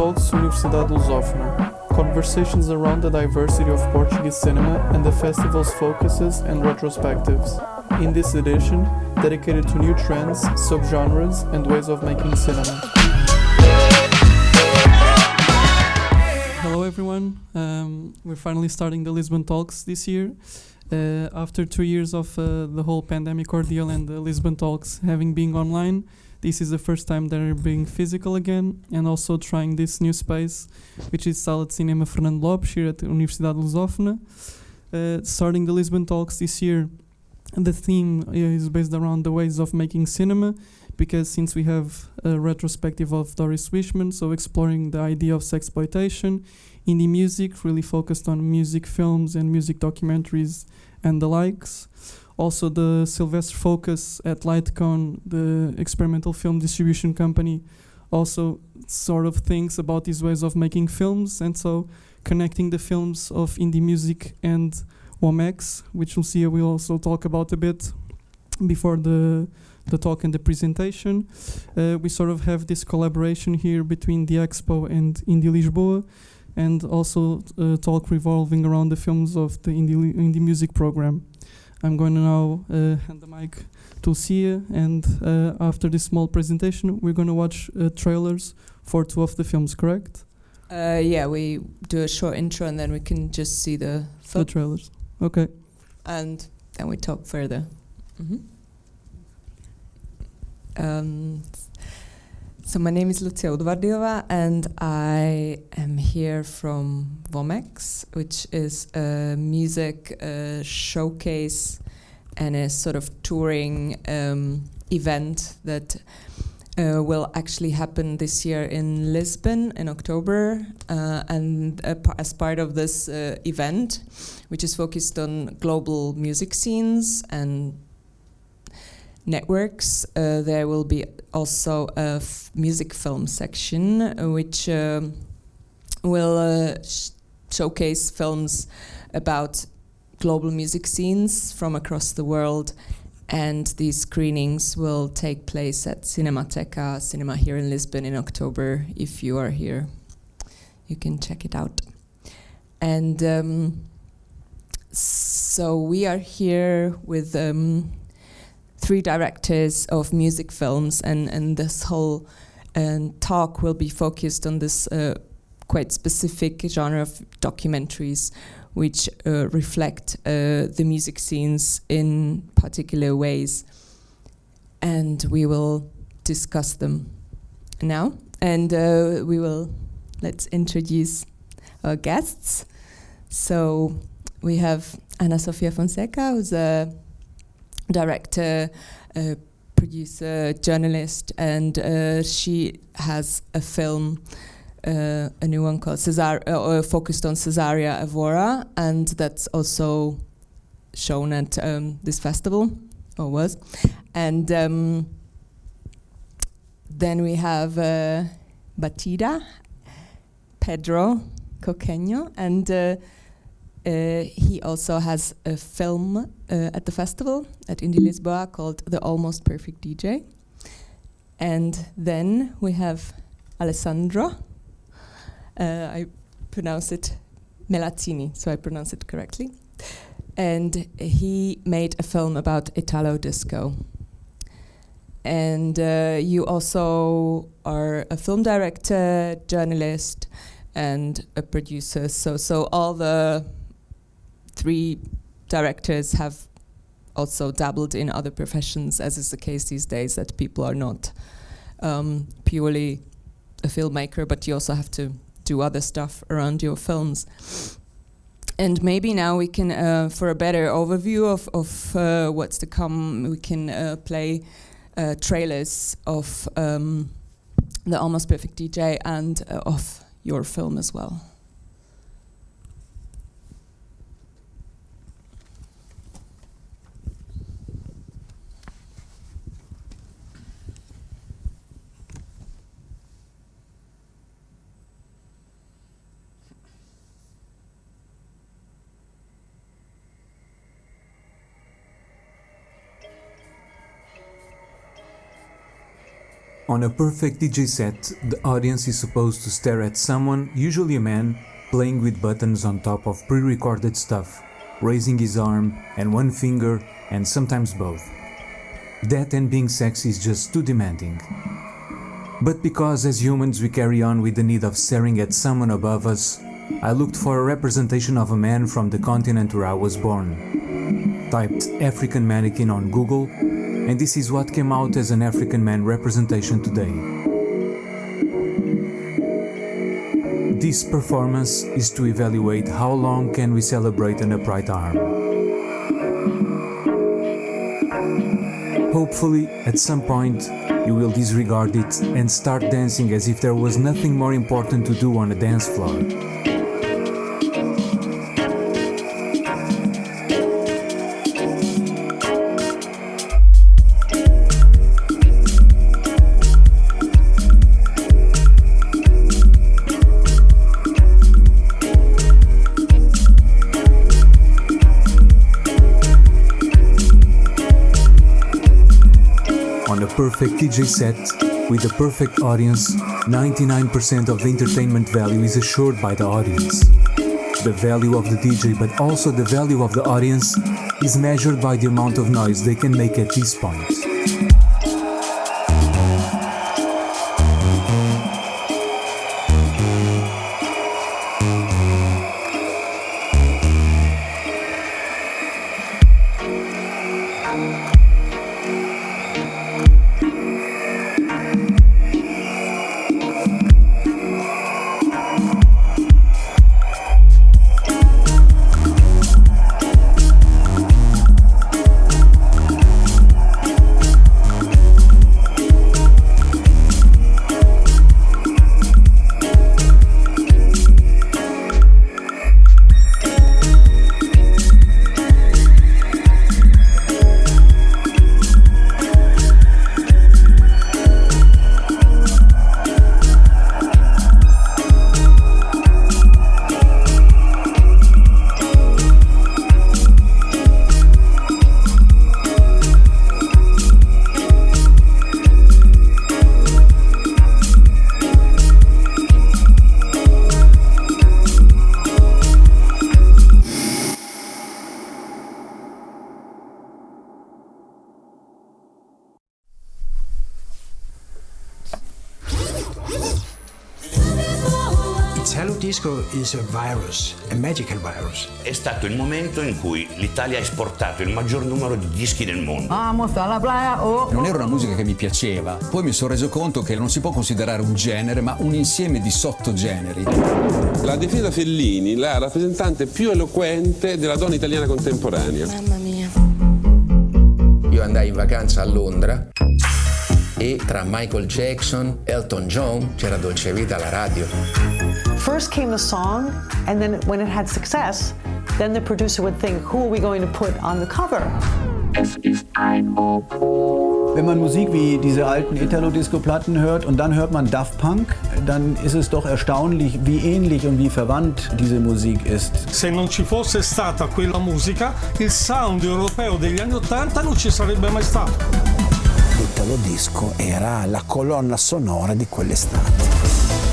LisbonTalks, Universidade Lusófona. Conversations around the diversity of Portuguese cinema and the festival's focuses and retrospectives. In this edition, dedicated to new trends, subgenres, and ways of making cinema. Hello everyone, we're finally starting the LisbonTalks this year. After 2 years of the whole pandemic ordeal and the LisbonTalks having been online, this is the first time they're being physical again, and also trying this new space, which is Sala de Cinema Fernando Lopes here at the Universidade Lusófona. Starting the LisbonTalks this year, the theme is based around the ways of making cinema, because since we have a retrospective of Doris Wishman, so exploring the idea of sexploitation, indie music, really focused on music films and music documentaries and the likes. Also the Sylvester focus at Lightcone, the experimental film distribution company, also sort of thinks about these ways of making films, and so connecting the films of indie music and WOMEX, which Lucia will also talk about a bit before the talk and the presentation. We sort of have this collaboration here between the expo and Indie Lisboa, and also talk revolving around the films of the indie music program. I'm going to now hand the mic to Lucia, and after this small presentation, we're going to watch trailers for 2 of the films, correct? Yeah, we do a short intro and then we can just see the film. The trailers, okay. And then we talk further. So my name is Lucia Udvardyova, and I am here from WOMEX, which is a music showcase and a sort of touring event that will actually happen this year in Lisbon in October. And as part of this event, which is focused on global music scenes and networks, there will be also a music film section, which will showcase films about global music scenes from across the world, and these screenings will take place at Cinemateca Cinema here in Lisbon in October. If you are here, you can check it out. And so we are here with 3 directors of music films, and this whole talk will be focused on this quite specific genre of documentaries, which reflect the music scenes in particular ways. And we will discuss them now. And let's introduce our guests. So we have Sofia Fonseca, who's a director, producer, journalist, and she has a film, a new one called Cesária, focused on Cesária, Évora, and that's also shown at this festival, or was. And then we have Batida, Pedro, Coquenão, and he also has a film at the festival at Indie Lisboa called The Almost Perfect DJ. And then we have Alessandro. I pronounce it Melazzini, so I pronounce it correctly. And he made a film about Italo disco. And you also are a film director, journalist, and a producer. So all the 3 directors have also dabbled in other professions, as is the case these days, that people are not purely a filmmaker, but you also have to do other stuff around your films. And maybe now we can, for a better overview of what's to come, we can play trailers of The Almost Perfect DJ and of your film as well. On a perfect DJ set, the audience is supposed to stare at someone, usually a man, playing with buttons on top of pre-recorded stuff, raising his arm and one finger and sometimes both. That and being sexy is just too demanding. But because as humans we carry on with the need of staring at someone above us, I looked for a representation of a man from the continent where I was born. Typed African mannequin on Google, and this is what came out as an African man representation today. This performance is to evaluate how long can we celebrate an upright arm. Hopefully, at some point, you will disregard it and start dancing as if there was nothing more important to do on a dance floor. Perfect DJ set, with a perfect audience, 99% of the entertainment value is assured by the audience. The value of the DJ, but also the value of the audience, is measured by the amount of noise they can make at this point. Italo disco is a virus, a magical virus. È stato il momento in cui l'Italia ha esportato il maggior numero di dischi del mondo. Non era una musica che mi piaceva, poi mi sono reso conto che non si può considerare un genere, ma un insieme di sottogeneri. La definita Fellini la rappresentante più eloquente della donna italiana contemporanea. Mamma mia. Io andai in vacanza a Londra e tra Michael Jackson e Elton John c'era Dolce Vita alla radio. First came the song, and then when it had success, then the producer would think, who are we going to put on the cover? Wenn man Musik wie diese alten Italo-Disco-Platten hört und dann hört man Daft Punk, dann ist es doch erstaunlich, wie ähnlich und wie verwandt diese Musik ist. Se non ci fosse stata quella musica, il sound europeo degli anni '80 non ci sarebbe mai stato. L'Italo Disco era la colonna sonora di quell'estate.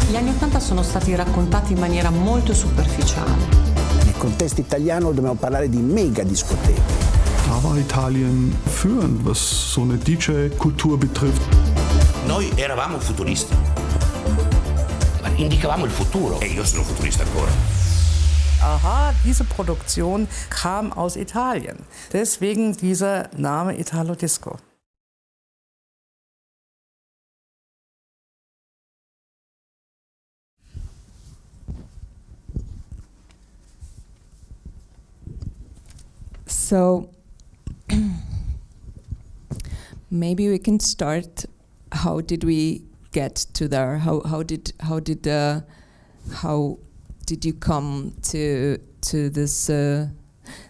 Gli anni '80 sono stati raccontati in maniera molto superficiale. Nel contesto italiano dobbiamo parlare di mega discoteche. Da war Italien führend, was so eine DJ-Kultur betrifft. Noi eravamo futuristi, indicavamo il futuro e io sono futurista ancora. Aha, diese Produktion kam aus Italien. Deswegen dieser Name Italo Disco. So maybe we can start. How did we get to there? How did you come to this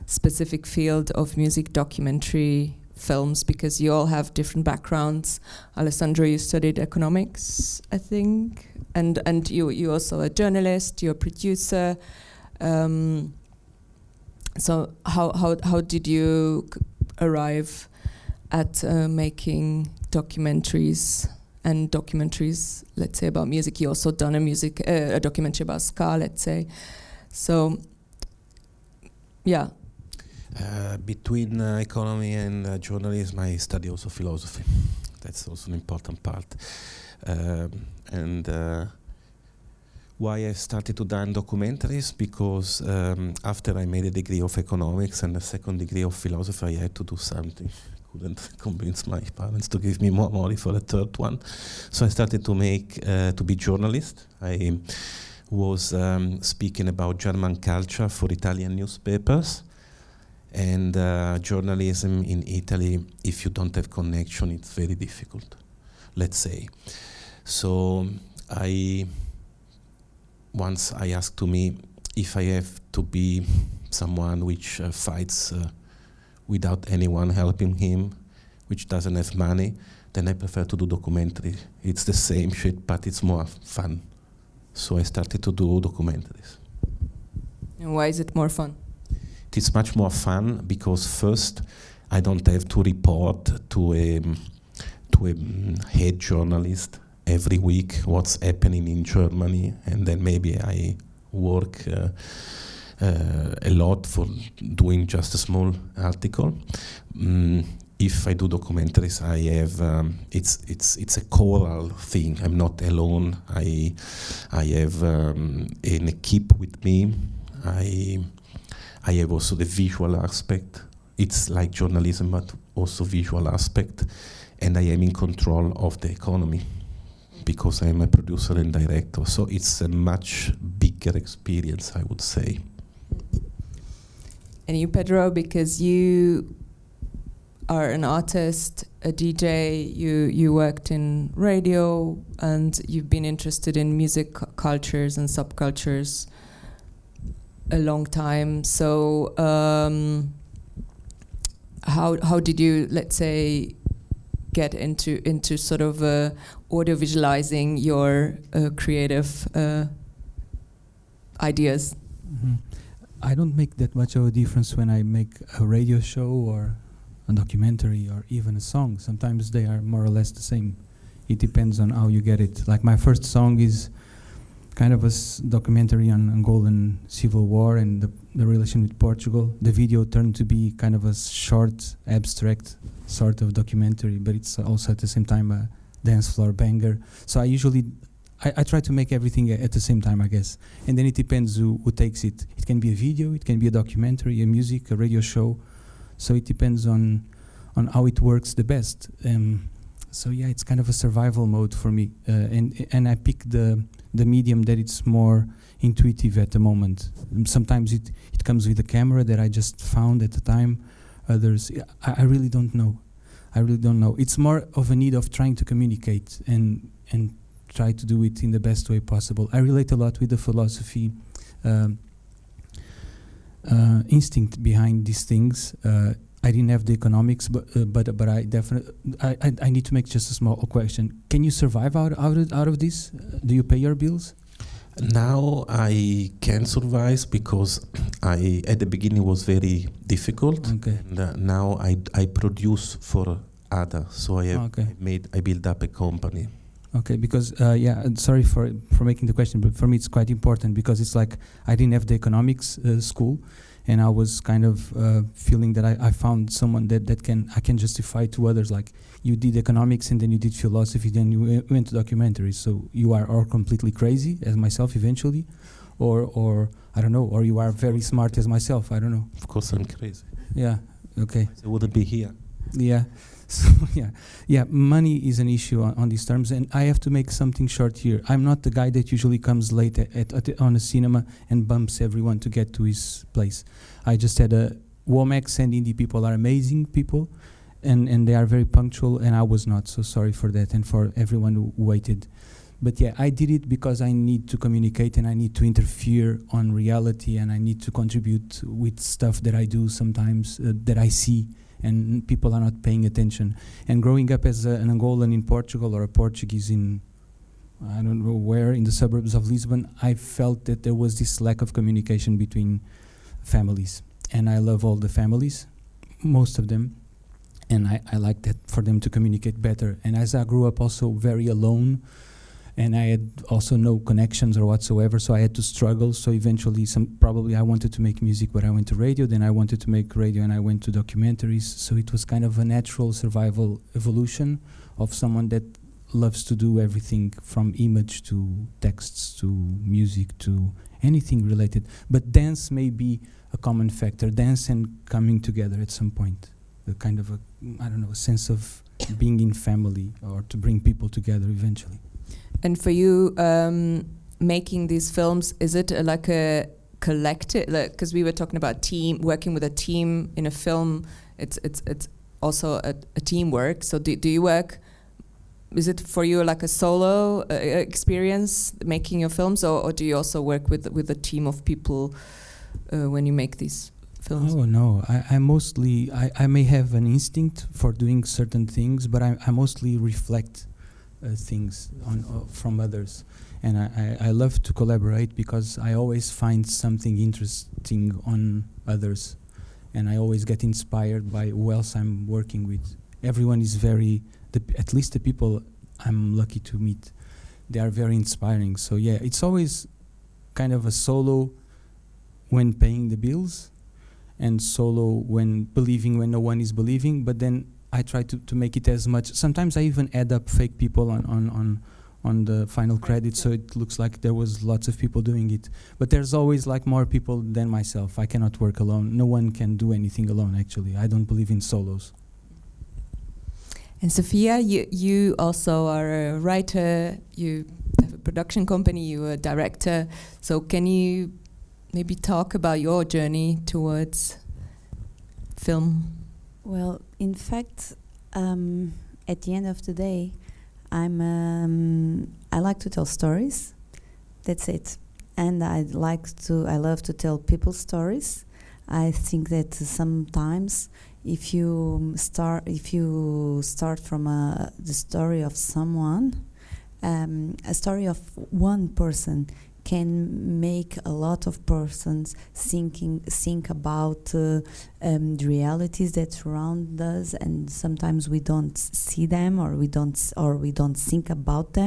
specific field of music documentary films? Because you all have different backgrounds. Alessandro, you studied economics, I think, and you also a journalist. You're a producer. So how did you arrive at making documentaries and documentaries, let's say, about music. You also done a documentary about ska, let's say. So, yeah. Between economy and journalism, I study also philosophy. That's also an important part. Why I started to do documentaries? Because after I made a degree of economics and a second degree of philosophy, I had to do something. Couldn't convince my parents to give me more money for a third one. So I started to be journalist. I was speaking about German culture for Italian newspapers. And journalism in Italy, if you don't have connection, it's very difficult, let's say. So once I asked to me if I have to be someone which fights without anyone helping him, which doesn't have money, then I prefer to do documentary. It's the same shit, but it's more fun. So I started to do documentaries. And why is it more fun? It's much more fun because first I don't have to report to a head journalist every week what's happening in Germany, and then maybe I work a lot for doing just a small article. If I do documentaries, I have it's a choral thing. I'm not alone. I have an equipe with me. I have also the visual aspect. It's like journalism, but also visual aspect. And I am in control of the economy because I am a producer and director. So it's a much bigger experience, I would say. And you, Pedro, because you are an artist, a DJ, you worked in radio, and you've been interested in music cultures and subcultures a long time. So how did you, let's say, get into sort of audio visualizing your creative ideas? Mm-hmm. I don't make that much of a difference when I make a radio show or a documentary or even a song. Sometimes they are more or less the same. It depends on how you get it. Like my first song is kind of a documentary on Angolan civil war and the relation with Portugal. The video turned to be kind of a short, abstract sort of documentary, but it's also at the same time a dance floor banger. So I try to make everything at the same time, I guess. And then it depends who takes it. It can be a video, it can be a documentary, a music, a radio show. So it depends on how it works the best. So yeah, it's kind of a survival mode for me. And I pick the medium that it's more intuitive at the moment. Sometimes it comes with a camera that I just found at the time. Others, I really don't know. It's more of a need of trying to communicate and try to do it in the best way possible. I relate a lot with the philosophy instinct behind these things. I didn't have the economics, but I definitely I need to make just a small question. Can you survive out of this? Do you pay your bills? Now I can survive because at the beginning was very difficult. Okay. And now I produce for others. So I build up a company. Okay, because sorry for making the question, but for me it's quite important because it's like I didn't have the economics school, and I was kind of feeling that I found someone that I can justify to others, like you did economics and then you did philosophy, then you went to documentaries, so you are or completely crazy as myself eventually, or I don't know, or you are very smart as myself, I don't know. Of course I'm crazy. Yeah, okay. I wouldn't be here. Yeah. So money is an issue on these terms, and I have to make something short here. I'm not the guy that usually comes late on a cinema and bumps everyone to get to his place. I just had a WOMEX and indie people are amazing people, and they are very punctual, and I was not, so sorry for that and for everyone who waited. But yeah, I did it because I need to communicate and I need to interfere on reality, and I need to contribute with stuff that I do sometimes that I see and people are not paying attention. And growing up as an Angolan in Portugal or a Portuguese in, I don't know where, in the suburbs of Lisbon, I felt that there was this lack of communication between families. And I love all the families, most of them. and I like that for them to communicate better. And as I grew up also very alone, and I had also no connections or whatsoever, so I had to struggle. So eventually, probably I wanted to make music, but I went to radio. Then I wanted to make radio, and I went to documentaries. So it was kind of a natural survival evolution of someone that loves to do everything from image to texts to music to anything related. But dance may be a common factor. Dance and coming together at some point, a kind of a sense of being in family, or to bring people together eventually. And for you, making these films, is it like a collective? Because we were talking about working with a team in a film. It's also a teamwork. So do you work? Is it for you like a solo experience making your films, or do you also work with a team of people when you make these films? Oh no, I may have an instinct for doing certain things, but I mostly reflect things from others, and I love to collaborate because I always find something interesting on others, and I always get inspired by who else I'm working with. Everyone is at least the people I'm lucky to meet, they are very inspiring. So yeah, it's always kind of a solo when paying the bills, and solo when believing when no one is believing, but then I try to make it as much. Sometimes I even add up fake people on the final credits, so it looks like there was lots of people doing it. But there's always like more people than myself. I cannot work alone. No one can do anything alone, actually. I don't believe in solos. And Sofia, you also are a writer, you have a production company, you're a director. So can you maybe talk about your journey towards film? Well, in fact, at the end of the day, I like to tell stories. That's it. And I love to tell people stories. I think that sometimes if you start from the story of someone, a story of one person can make a lot of persons think about the realities that surround us, and sometimes we don't see them, or we don't think about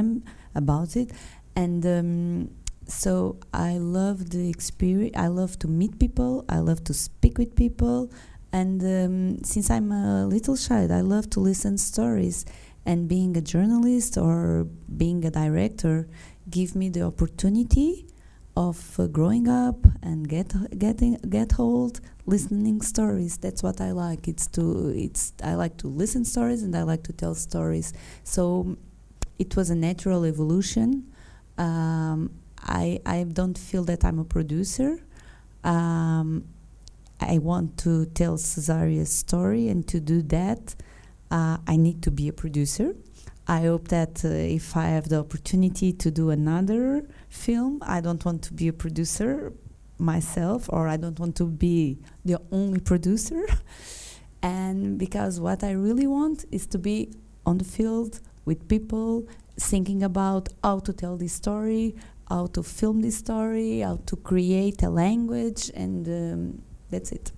it. And so I love the experience. I love to meet people. I love to speak with people. And since I'm a little child, I love to listen stories. And being a journalist or being a director give me the opportunity of growing up and get old, listening stories. That's what I like. I like to listen stories, and I like to tell stories. So it was a natural evolution. I don't feel that I'm a producer. I want to tell Cesária's story, and to do that, I need to be a producer. I hope that if I have the opportunity to do another film, I don't want to be a producer myself, or I don't want to be the only producer. And because what I really want is to be on the field with people, thinking about how to tell this story, how to film this story, how to create a language, and that's it.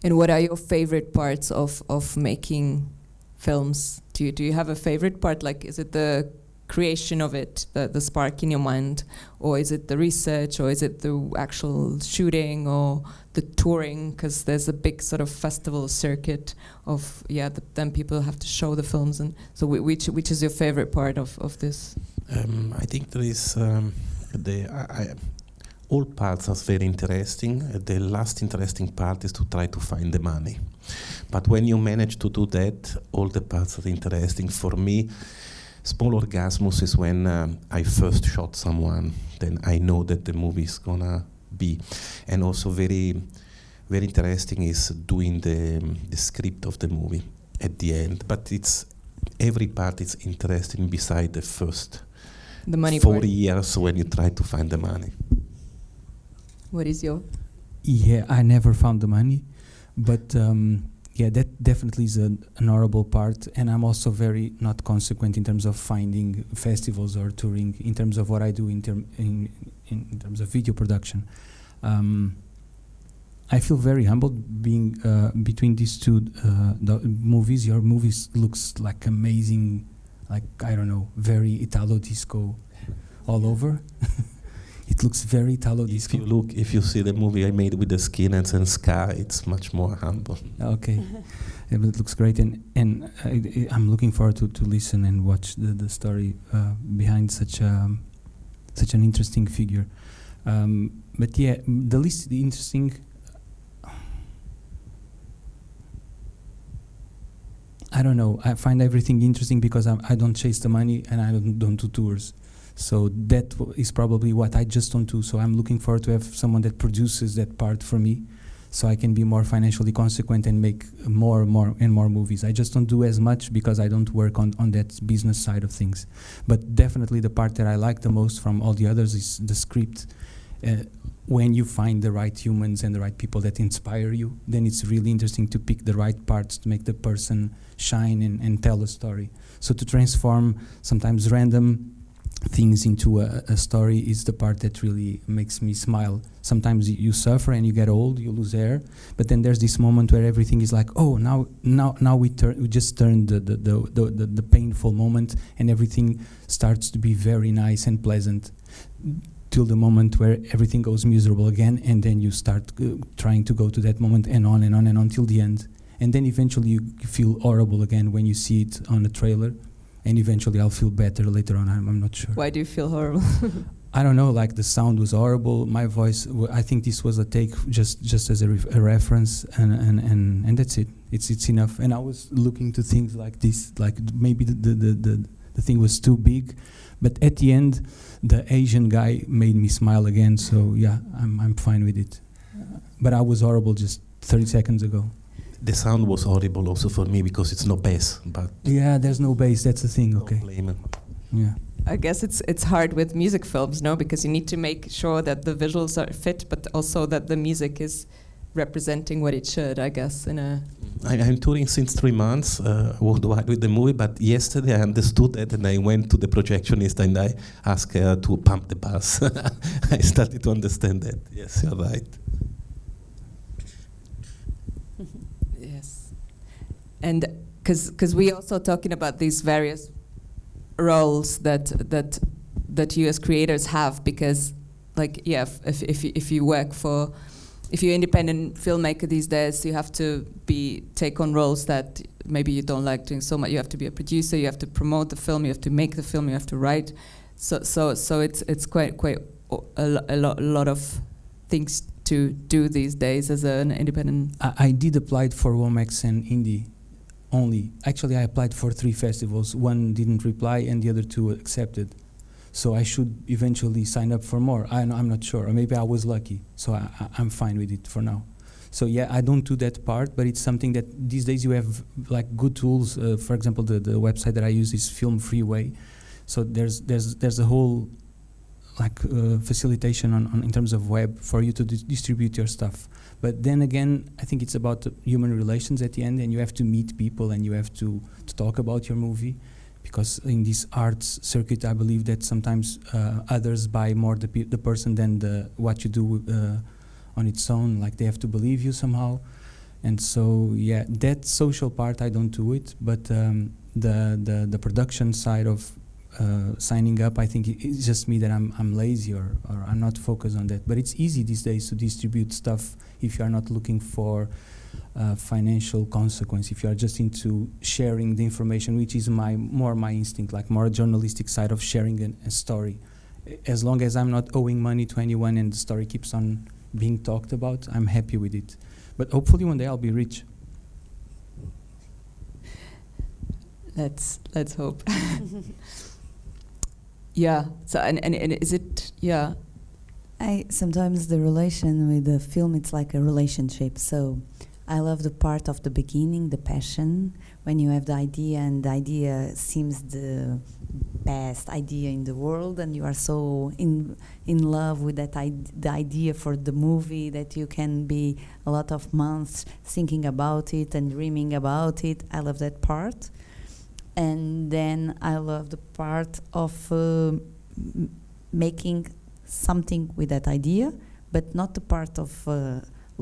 And what are your favorite parts of making films? Do you have a favorite part? Like, is it the creation of it, the spark in your mind, or is it the research, or is it the actual shooting, or the touring? Because there's a big sort of festival circuit of then people have to show the films, and so which is your favorite part of this? I think there is all parts are very interesting. The last interesting part is to try to find the money. But when you manage to do that, all the parts are interesting. For me, small orgasmus is when I first shot someone, then I know that the movie is gonna be. And also very, very interesting is doing the script of the movie at the end. But every part is interesting beside the first the money 4 part. years when you try to find the money. What is your? Yeah, I never found the money, but that definitely is an honorable part. And I'm also very not consequent in terms of finding festivals or touring. In terms of what I do in terms of video production, I feel very humbled being between these two movies. Your movies looks like amazing, like, I don't know, very Italo disco all over. It looks very Italo disco. If you see the movie I made with the Skinheads and Ska, it's much more humble. Okay, yeah, but it looks great, and I'm looking forward to listen and watch the story behind such an interesting figure. But yeah, the least interesting. I don't know. I find everything interesting because I don't chase the money and I don't do tours. So that is probably what I just don't do. So I'm looking forward to have someone that produces that part for me, so I can be more financially consequent and make more movies. I just don't do as much because I don't work on that business side of things. But definitely the part that I like the most from all the others is the script. When you find the right humans and the right people that inspire you, then it's really interesting to pick the right parts to make the person shine and tell a story. So to transform sometimes random things into a story is the part that really makes me smile. Sometimes you suffer and you get old, you lose hair, but then there's this moment where everything is like, oh, now we just turned the painful moment and everything starts to be very nice and pleasant, till the moment where everything goes miserable again, and then you start trying to go to that moment and on and on and on till the end. And then eventually you feel horrible again when you see it on a trailer, and eventually I'll feel better later on. I'm not sure. Why do you feel horrible? I don't know, like the sound was horrible, my voice, I think this was a take just as a reference, and that's it. It's enough. And I was looking to things like this, like maybe the thing was too big, but at the end, the Asian guy made me smile again, so yeah, I'm fine with it. But I was horrible just 30 seconds ago. The sound was horrible also for me because it's no bass. But yeah, there's no bass, that's the thing, okay. Yeah. I guess it's hard with music films, no? Because you need to make sure that the visuals are fit, but also that the music is representing what it should, I guess, in a... I'm touring since 3 months worldwide with the movie, but yesterday I understood that and I went to the projectionist and I asked her to pump the bass. I started to understand that. Yes, you're right. Yes. And because we also talking about these various roles that you as creators have, because like, yeah, if you work for... If you're an independent filmmaker these days, you have to take on roles that maybe you don't like doing so much. You have to be a producer, you have to promote the film, you have to make the film, you have to write. So it's quite a lot of things to do these days as an independent. I did apply for WOMEX and Indie only. Actually, I applied for 3 festivals. 1 didn't reply and the other 2 accepted. So I should eventually sign up for more. I'm not sure. Or maybe I was lucky. So I'm fine with it for now. So yeah, I don't do that part, but it's something that these days you have like good tools. For example, the website that I use is Film Freeway. So there's a whole like facilitation on in terms of web for you to distribute your stuff. But then again, I think it's about human relations at the end, and you have to meet people and you have to talk about your movie. Because in this arts circuit, I believe that sometimes others buy more the person than what you do on its own. Like they have to believe you somehow, and so yeah, that social part I don't do it. But the production side of signing up, I think it's just me that I'm lazy or I'm not focused on that. But it's easy these days to distribute stuff if you are not looking for financial consequence, if you are just into sharing the information, which is more my instinct, like more journalistic side of sharing a story. As long as I'm not owing money to anyone and the story keeps on being talked about, I'm happy with it. But hopefully one day I'll be rich. Let's hope. Yeah. So and is it yeah? Sometimes the relation with the film, it's like a relationship. So I love the part of the beginning, the passion, when you have the idea and the idea seems the best idea in the world, and you are so in love with that the idea for the movie that you can be a lot of months thinking about it and dreaming about it. I love that part. And then I love the part of making something with that idea, but not the part of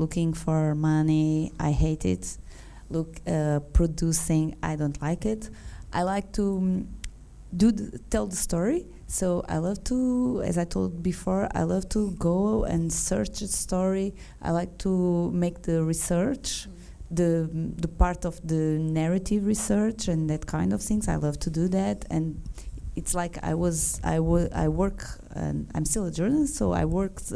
looking for money, I hate it. Producing, I don't like it. I like to tell the story. So I love to, as I told before, I love to go and search a story. I like to make the research, the part of the narrative research and that kind of things. I love to do that, and it's like I work. I'm still a journalist, so I worked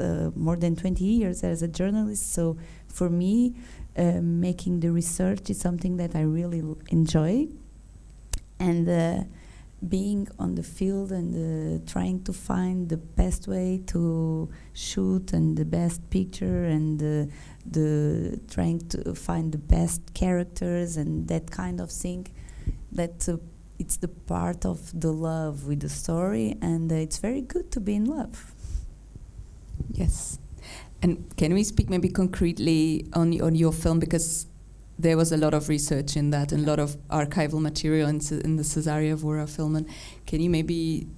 more than 20 years as a journalist. So for me, making the research is something that I really enjoy, and being on the field and trying to find the best way to shoot and the best picture and the trying to find the best characters and that kind of thing. That it's the part of the love with the story, and it's very good to be in love. Yes. And can we speak maybe concretely on your film, because there was a lot of research in that and a lot of archival material in the Cesária Évora film. And can you maybe,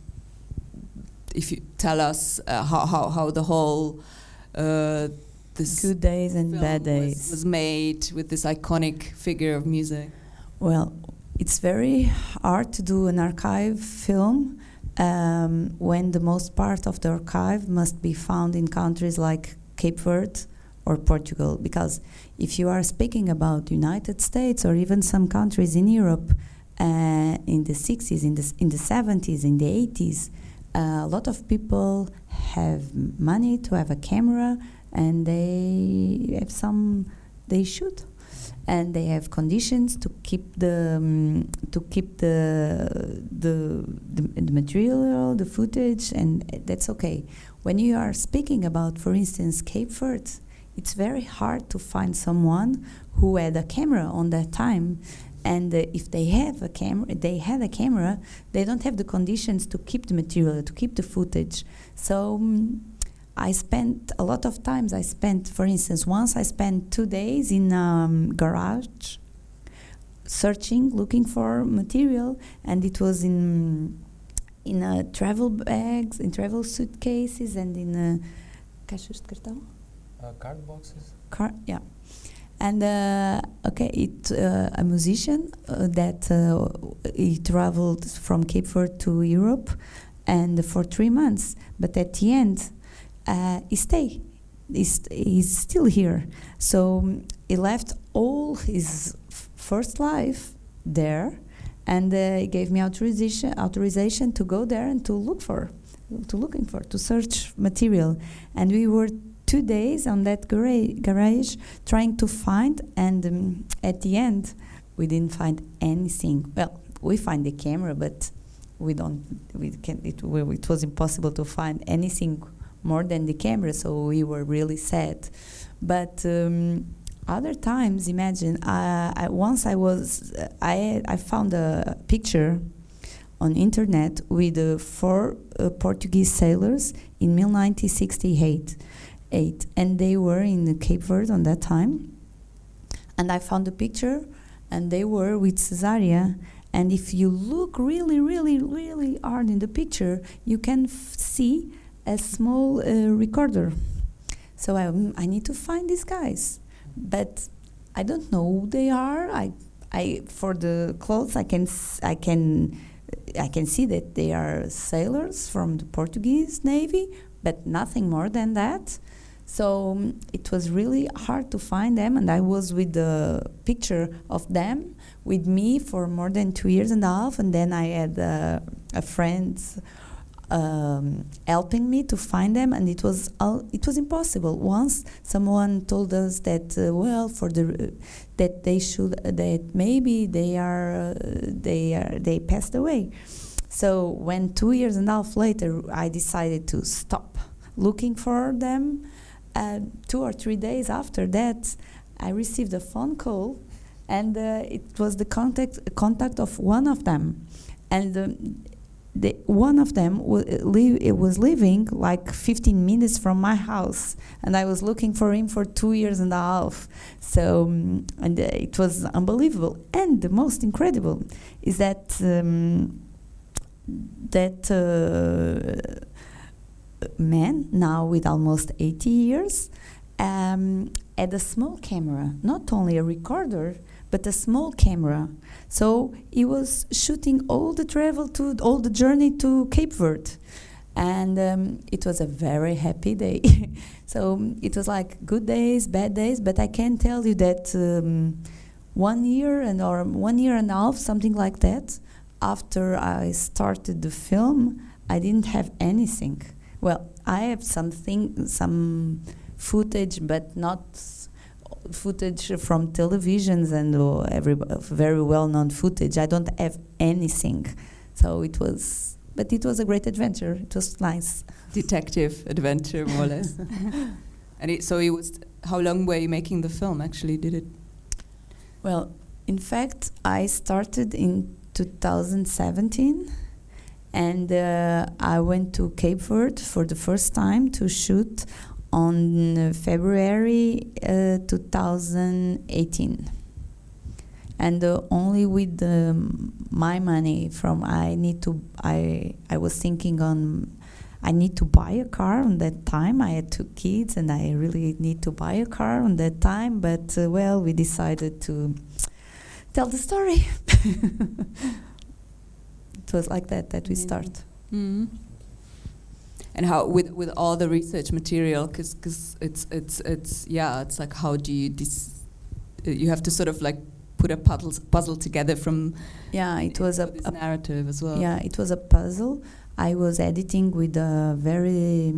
if you tell us how the whole this good days and bad days was made with this iconic figure of music? Well, it's very hard to do an archive film when the most part of the archive must be found in countries like Cape Verde or Portugal, because if you are speaking about United States or even some countries in Europe in the 60s, in the 70s, in the 80s, a lot of people have money to have a camera, and they shoot, and they have conditions to keep the material, the footage, and that's okay. When you are speaking about, for instance, Cape Verde, it's very hard to find someone who had a camera on that time, and if they had a camera, they don't have the conditions to keep the material, to keep the footage. So I spent a lot of times. For instance, once I spent 2 days in garage, searching, looking for material, and it was in travel bags, in travel suitcases, and in caixas de cartão. Card boxes. Yeah, and a musician that he traveled from Cape Verde to Europe, and for 3 months. But at the end, he stayed. He's still here. So he left all his first life there, and he gave me authorization to go there and to search material. And we were 2 days on that garage trying to find, and at the end we didn't find anything. Well, we find the camera, but it was impossible to find anything more than the camera, so we were really sad. But other times, imagine, I found a picture on internet with 4 Portuguese sailors in 1968. And they were in Cape Verde on that time, and I found the picture, and they were with Cesária. And if you look really, really, really hard in the picture, you can see a small recorder. So I need to find these guys, but I don't know who they are. I for the clothes I can see that they are sailors from the Portuguese Navy, but nothing more than that. So it was really hard to find them, and I was with the picture of them with me for more than 2 years and a half, and then I had a friend helping me to find them, and it was impossible. Once someone told us that that maybe they passed away. So when 2 years and a half later I decided to stop looking for them, 2 or 3 days after that I received a phone call, and it was the contact of one of them, and one of them was living like 15 minutes from my house, and I was looking for him for 2 years and a half. So and it was unbelievable. And the most incredible is that man, now with almost 80 years, had a small camera, not only a recorder, but a small camera. So he was shooting all the journey to Cape Verde. And it was a very happy day. So it was like good days, bad days, but I can tell you that 1 year or 1 year and a half, something like that, after I started the film, I didn't have anything. Well, I have some footage, but not footage from televisions and very well-known footage. I don't have anything. So it was a great adventure. It was nice. Detective adventure, more or less. And how long were you making the film, actually? Did it? Well, in fact, I started in 2017, and I went to Cape Verde for the first time to shoot on February 2018. And only with my money I was thinking I need to buy a car on that time. I had 2 kids and I really need to buy a car on that time, but we decided to tell the story. It was like that we start. Mm-hmm. And how with all the research material, because it's like, how do you you have to sort of like put a puzzle together from it was a narrative as well. Yeah, it was a puzzle. I was editing with a very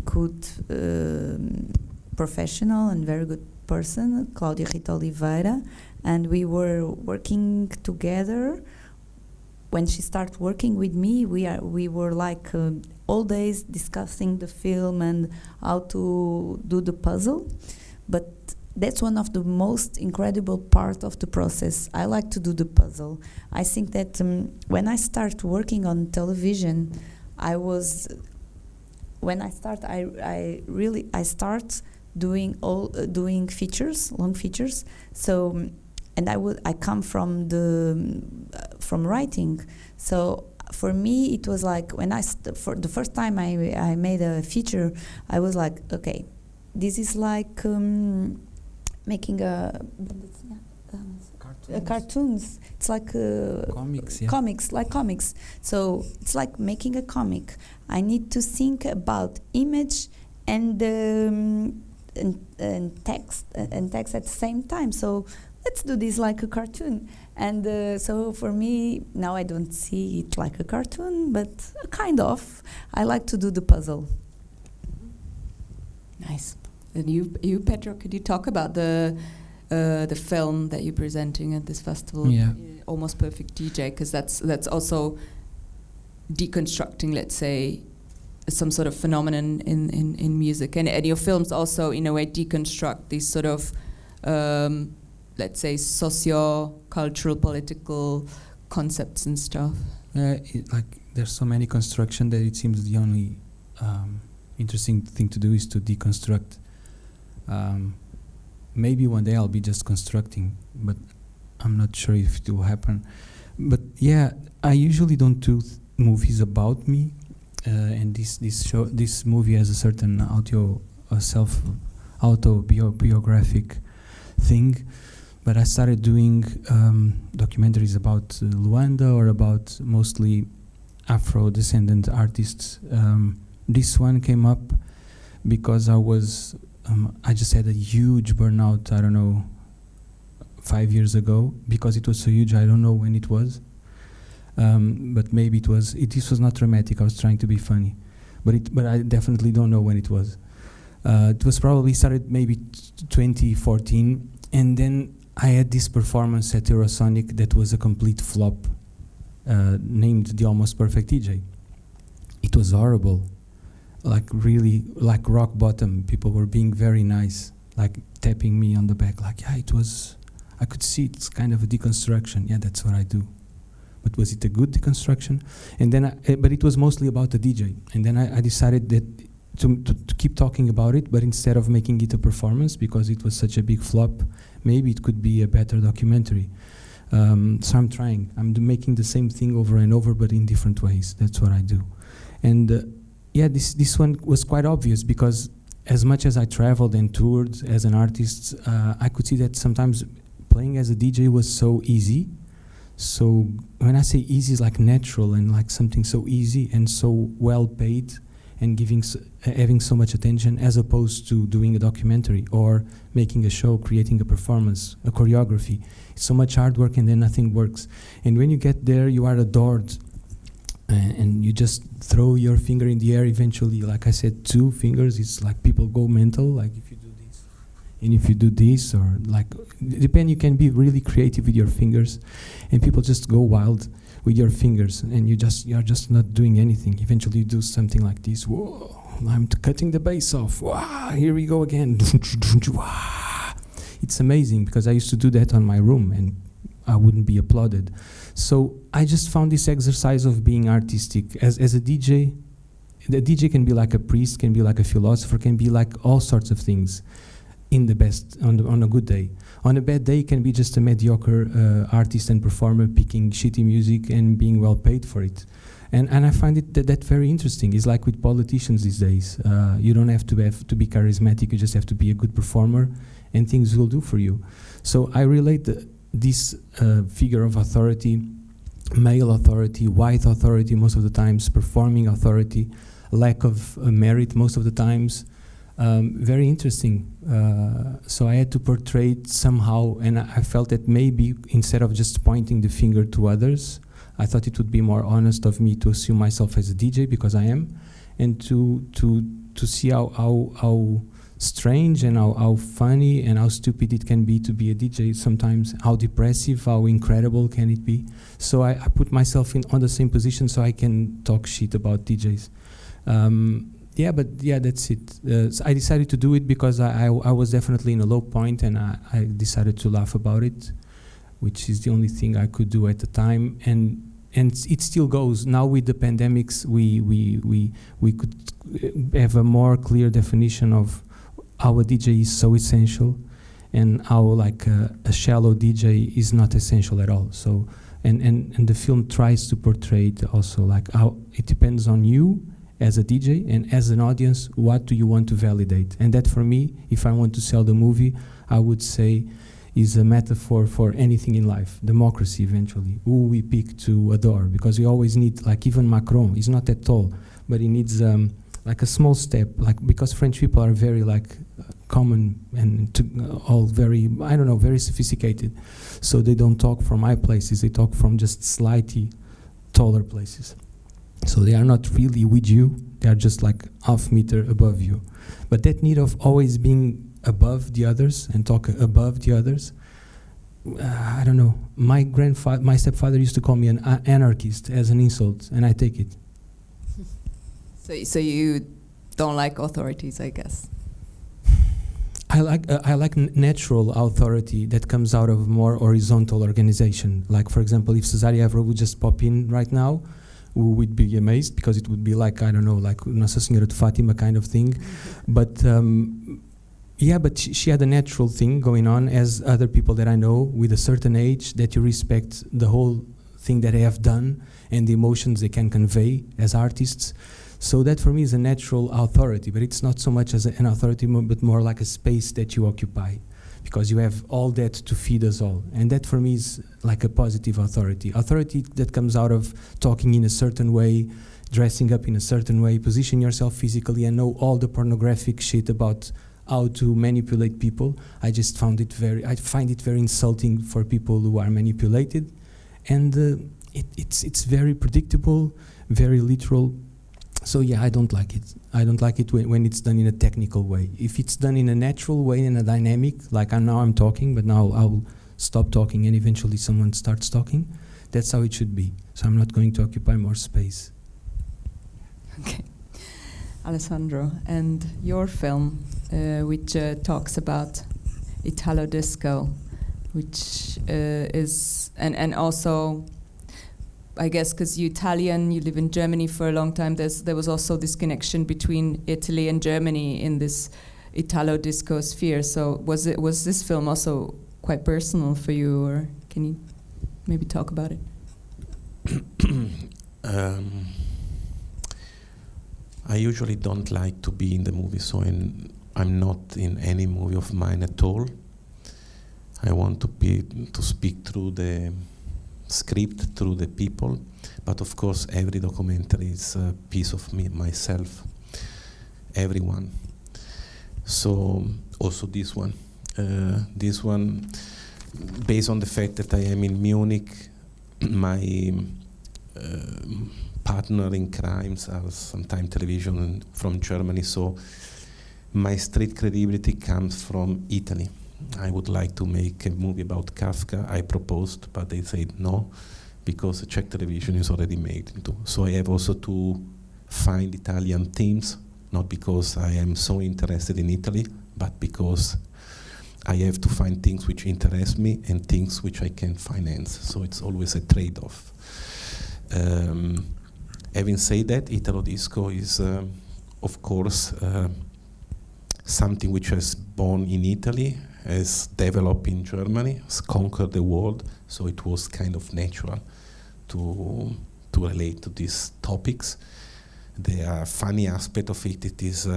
good professional and very good person, Cláudia Rita Oliveira, and we were working together. When she started working with me, we were like all days discussing the film and how to do the puzzle. But that's one of the most incredible part of the process. I like to do the puzzle. I think that when I start working on television, I start doing features, long features. So, and I come from writing. So for me, it was like when for the first time I made a feature, I was like, okay, this is like making cartoons. It's like comics, yeah. Comics. So it's like making a comic. I need to think about image and text at the same time. So let's do this like a cartoon. And so for me, now I don't see it like a cartoon, but kind of. I like to do the puzzle. Nice. And you, Pedro, could you talk about the film that you're presenting at this festival? Yeah. Almost Perfect DJ, because that's also deconstructing, let's say, some sort of phenomenon in music. And your films also, in a way, deconstruct these sort of, let's say, socio-cultural, political concepts and stuff. There's so many construction that it seems the only interesting thing to do is to deconstruct. Maybe one day I'll be just constructing, but I'm not sure if it will happen. But yeah, I usually don't do movies about me, and this movie has a certain autobiographic thing. But I started doing documentaries about Luanda or about mostly Afro-descendant artists. This one came up because I just had a huge burnout, 5 years ago, because it was so huge. I don't know when it was, but maybe this was not dramatic. I was trying to be funny, but I definitely don't know when it was. It was probably started maybe 2014, and then I had this performance at Eurosonic that was a complete flop, named The Almost Perfect DJ. It was horrible. Like really, like rock bottom. People were being very nice, like tapping me on the back, like, yeah, it was, I could see it's kind of a deconstruction. Yeah, that's what I do. But was it a good deconstruction? And then, but it was mostly about the DJ. And then I decided that to keep talking about it, but instead of making it a performance, because it was such a big flop, maybe it could be a better documentary. So I'm trying. I'm making the same thing over and over, but in different ways. That's what I do. And yeah, this one was quite obvious because as much as I traveled and toured as an artist, I could see that sometimes playing as a DJ was so easy. So when I say easy, it's like natural and like something so easy and so well paid and having so much attention, as opposed to doing a documentary or making a show, creating a performance, a choreography. It's so much hard work and then nothing works. And when you get there, you are adored. And you just throw your finger in the air eventually. Like I said, 2 fingers, it's like people go mental, like if you do this, and if you do this, or like, depend, you can be really creative with your fingers, and people just go wild with your fingers, and you're just not doing anything. Eventually you do something like this. Whoa, I'm cutting the bass off. Wow, here we go again. It's amazing, because I used to do that on my room, and I wouldn't be applauded. So I just found this exercise of being artistic. As a DJ, the DJ can be like a priest, can be like a philosopher, can be like all sorts of things in the best, on a good day. On a bad day, it can be just a mediocre artist and performer picking shitty music and being well paid for it. And I find it that very interesting. It's like with politicians these days. You don't have to be charismatic, you just have to be a good performer and things will do for you. So I relate this figure of authority, male authority, white authority most of the times, performing authority, lack of merit most of the times, very interesting. So I had to portray it somehow, and I felt that maybe instead of just pointing the finger to others, I thought it would be more honest of me to assume myself as a DJ, because I am, and to see how strange and how funny and how stupid it can be to be a DJ sometimes, how depressive, how incredible can it be. So I put myself on the same position so I can talk shit about DJs. That's it. So I decided to do it because I was definitely in a low point, and I decided to laugh about it, which is the only thing I could do at the time. And it still goes. Now with the pandemics, we could have a more clear definition of how a DJ is so essential, and how like a shallow DJ is not essential at all. So and the film tries to portray it also, like how it depends on you as a DJ and as an audience, what do you want to validate? And that for me, if I want to sell the movie, I would say is a metaphor for anything in life, democracy eventually, who we pick to adore, because we always need, like even Macron, he's not that tall, but he needs like a small step, like because French people are very like common and all very, I don't know, very sophisticated. So they don't talk from high places, they talk from just slightly taller places. So they are not really with you, they are just like half meter above you. But that need of always being above the others and talk above the others, I don't know. My stepfather used to call me an anarchist as an insult, and I take it. So you don't like authorities, I guess. I like natural authority that comes out of more horizontal organization. Like for example, if Cesária Évora would just pop in right now, we would be amazed, because it would be like, I don't know, like Nossa Senhora de Fatima kind of thing. But but she had a natural thing going on, as other people that I know with a certain age, that you respect the whole thing that they have done and the emotions they can convey as artists. So that for me is a natural authority, but it's not so much as an authority, but more like a space that you occupy, because you have all that to feed us all. And that for me is like a positive authority. Authority that comes out of talking in a certain way, dressing up in a certain way, position yourself physically, and know all the pornographic shit about how to manipulate people. I find it very insulting for people who are manipulated. And it's very predictable, very literal. So yeah, I don't like it. I don't like it when it's done in a technical way. If it's done in a natural way, in a dynamic, like now I'm talking, but now I'll stop talking and eventually someone starts talking, that's how it should be. So I'm not going to occupy more space. Okay. Alessandro, and your film, which talks about Italo disco, which is, and also, I guess because you're Italian, you live in Germany for a long time, there was also this connection between Italy and Germany in this Italo disco sphere. So was this film also quite personal for you, or can you maybe talk about it? I usually don't like to be in the movie, so I'm not in any movie of mine at all. I want to speak through the script, through the people, but of course every documentary is a piece of me, myself, everyone. So also this one, based on the fact that I am in Munich, my partner in crimes are sometimes television from Germany, so my street credibility comes from Italy. I would like to make a movie about Kafka. I proposed, but they said no, because the Czech television is already made. So I have also to find Italian themes, not because I am so interested in Italy, but because I have to find things which interest me and things which I can finance. So it's always a trade-off. Having said that, Italo Disco is, of course, something which has born in Italy, has developed in Germany, has conquered the world, so it was kind of natural to relate to these topics. The funny aspect of it is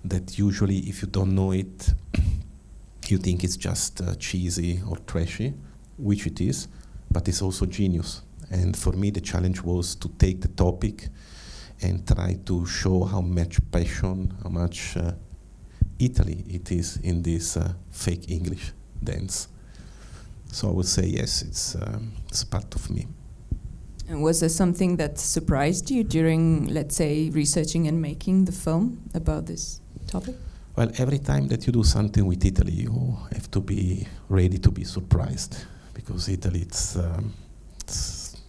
that usually if you don't know it, you think it's just cheesy or trashy, which it is, but it's also genius. And for me the challenge was to take the topic and try to show how much passion, how much Italy it is in this fake English dance. So I would say yes, it's part of me. And was there something that surprised you during, let's say, researching and making the film about this topic? Well, every time that you do something with Italy, you have to be ready to be surprised, because Italy,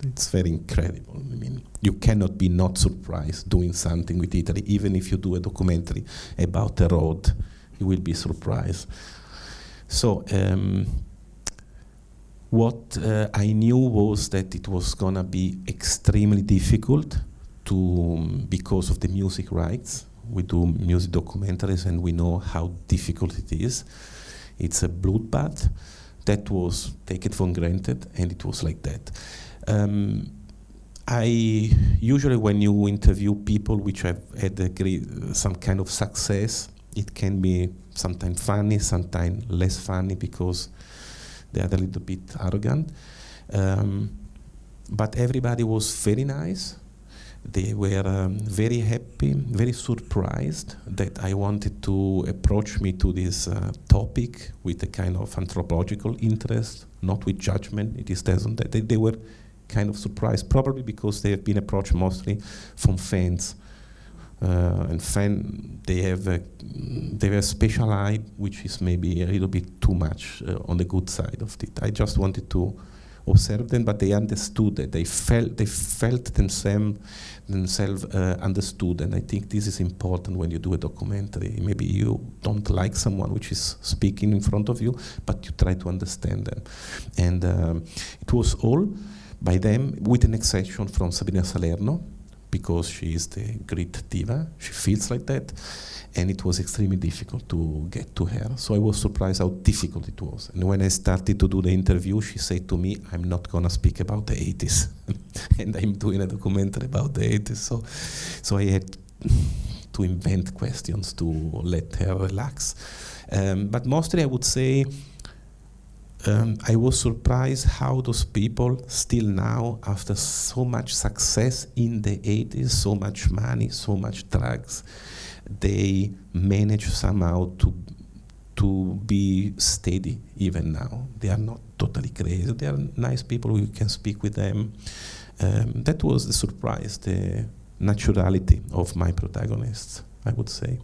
it's very incredible. I mean, you cannot be not surprised doing something with Italy. Even if you do a documentary about a road, you will be surprised. So what I knew was that it was gonna be extremely difficult because of the music rights. We do music documentaries and we know how difficult it is. It's a bloodbath. That was taken for granted, and it was like that. I usually, when you interview people which have had some kind of success, it can be sometimes funny, sometimes less funny, because they are a little bit arrogant. But everybody was very nice. They were very happy, very surprised that I wanted to approach me to this topic with a kind of anthropological interest, not with judgment. It doesn't. They were kind of surprised, probably because they have been approached mostly from fans. And they have a special eye, which is maybe a little bit too much on the good side of it. I just wanted to observe them, but they understood it. They felt themselves understood, and I think this is important when you do a documentary. Maybe you don't like someone which is speaking in front of you, but you try to understand them. And it was all by them, with an exception from Sabrina Salerno, because she is the great diva. She feels like that, and it was extremely difficult to get to her. So I was surprised how difficult it was. And when I started to do the interview, she said to me, "I'm not gonna speak about the 80s." And I'm doing a documentary about the 80s. So I had to invent questions to let her relax. But mostly I would say, I was surprised how those people still now, after so much success in the 80s, so much money, so much drugs, they manage somehow to be steady even now. They are not totally crazy. They are nice people. You can speak with them. That was the surprise, the naturality of my protagonists, I would say.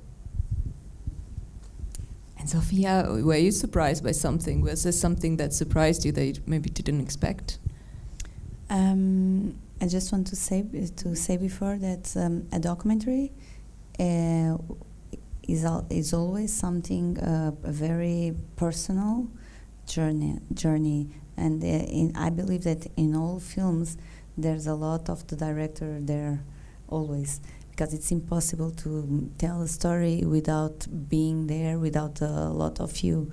And Sofia, were you surprised by something? Was there something that surprised you that you maybe didn't expect? I just want to say before that a documentary is always something a very personal journey, and I believe that in all films there's a lot of the director there always, because it's impossible to tell a story without being there, without a lot of you.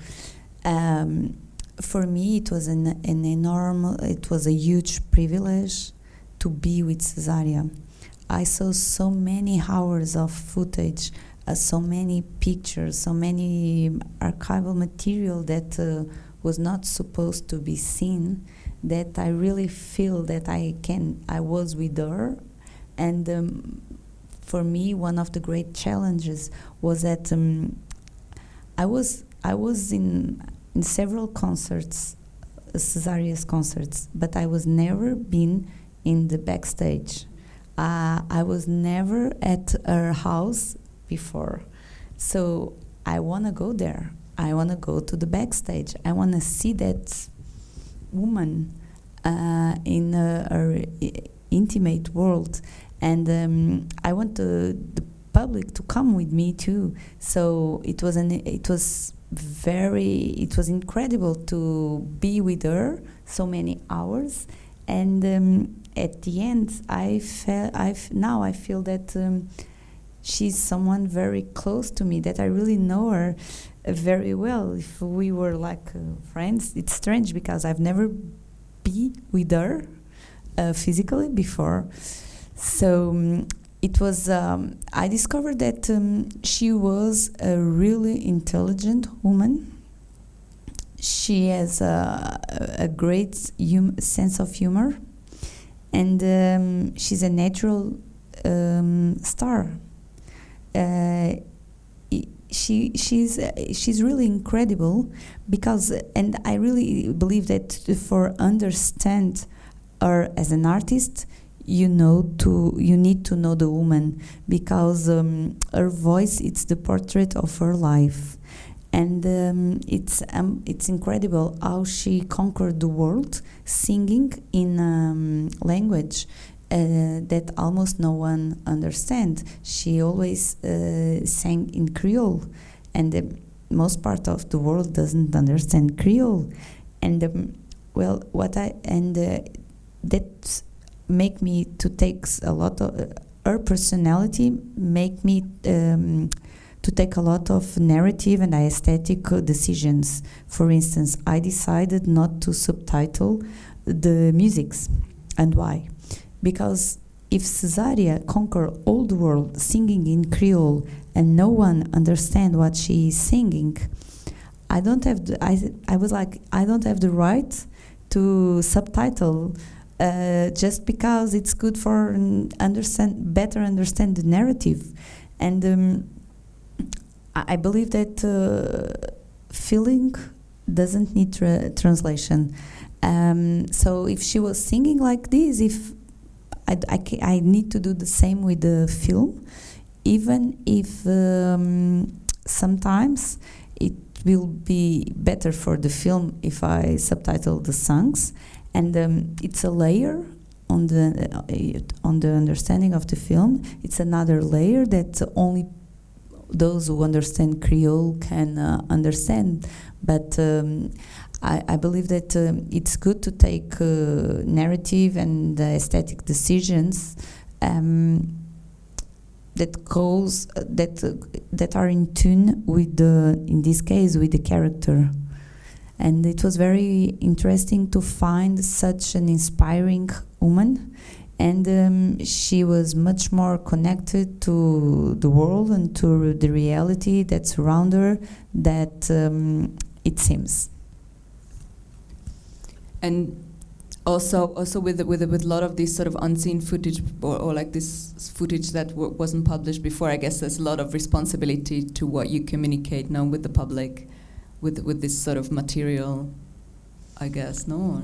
For me, it was it was a huge privilege to be with Cesária. I saw so many hours of footage, so many pictures, so many archival material that was not supposed to be seen, that I really feel that I was with her. And for me, one of the great challenges was that I was in several concerts, Cesaria's concerts, but I was never been in the backstage. I was never at her house before. So I want to go there. I want to go to the backstage. I want to see that woman in her intimate world. And I want the public to come with me too. So it was incredible to be with her so many hours. And at the end, I feel that she's someone very close to me, that I really know her very well. If we were like friends, it's strange because I've never been with her physically before. So it was, I discovered that she was a really intelligent woman. She has a great sense of humor, and she's a natural star. She's really incredible because, and I really believe that for understand her as an artist, you need to know the woman, because her voice, it's the portrait of her life. And it's incredible how she conquered the world singing in language that almost no one understands. She always sang in Creole, and the most part of the world doesn't understand Creole. And that make me to take a lot of her personality, make me to take a lot of narrative and aesthetic decisions. For instance, I decided not to subtitle the musics. And why? Because if Cesária conquer all the world singing in Creole and no one understand what she is singing, I don't have the right to subtitle just because it's good for better understand the narrative. And I believe that feeling doesn't need translation. So if she was singing like this, if I need to do the same with the film, even if sometimes it will be better for the film if I subtitle the songs, and it's a layer on the understanding of the film. It's another layer that only those who understand Creole can understand. But I believe that it's good to take narrative and aesthetic decisions that are in tune with in this case, with the character. And it was very interesting to find such an inspiring woman. And she was much more connected to the world and to the reality that's around her that it seems. And also with a lot of this sort of unseen footage or like this footage that wasn't published before, I guess there's a lot of responsibility to what you communicate now with the public, with this sort of material, I guess, no?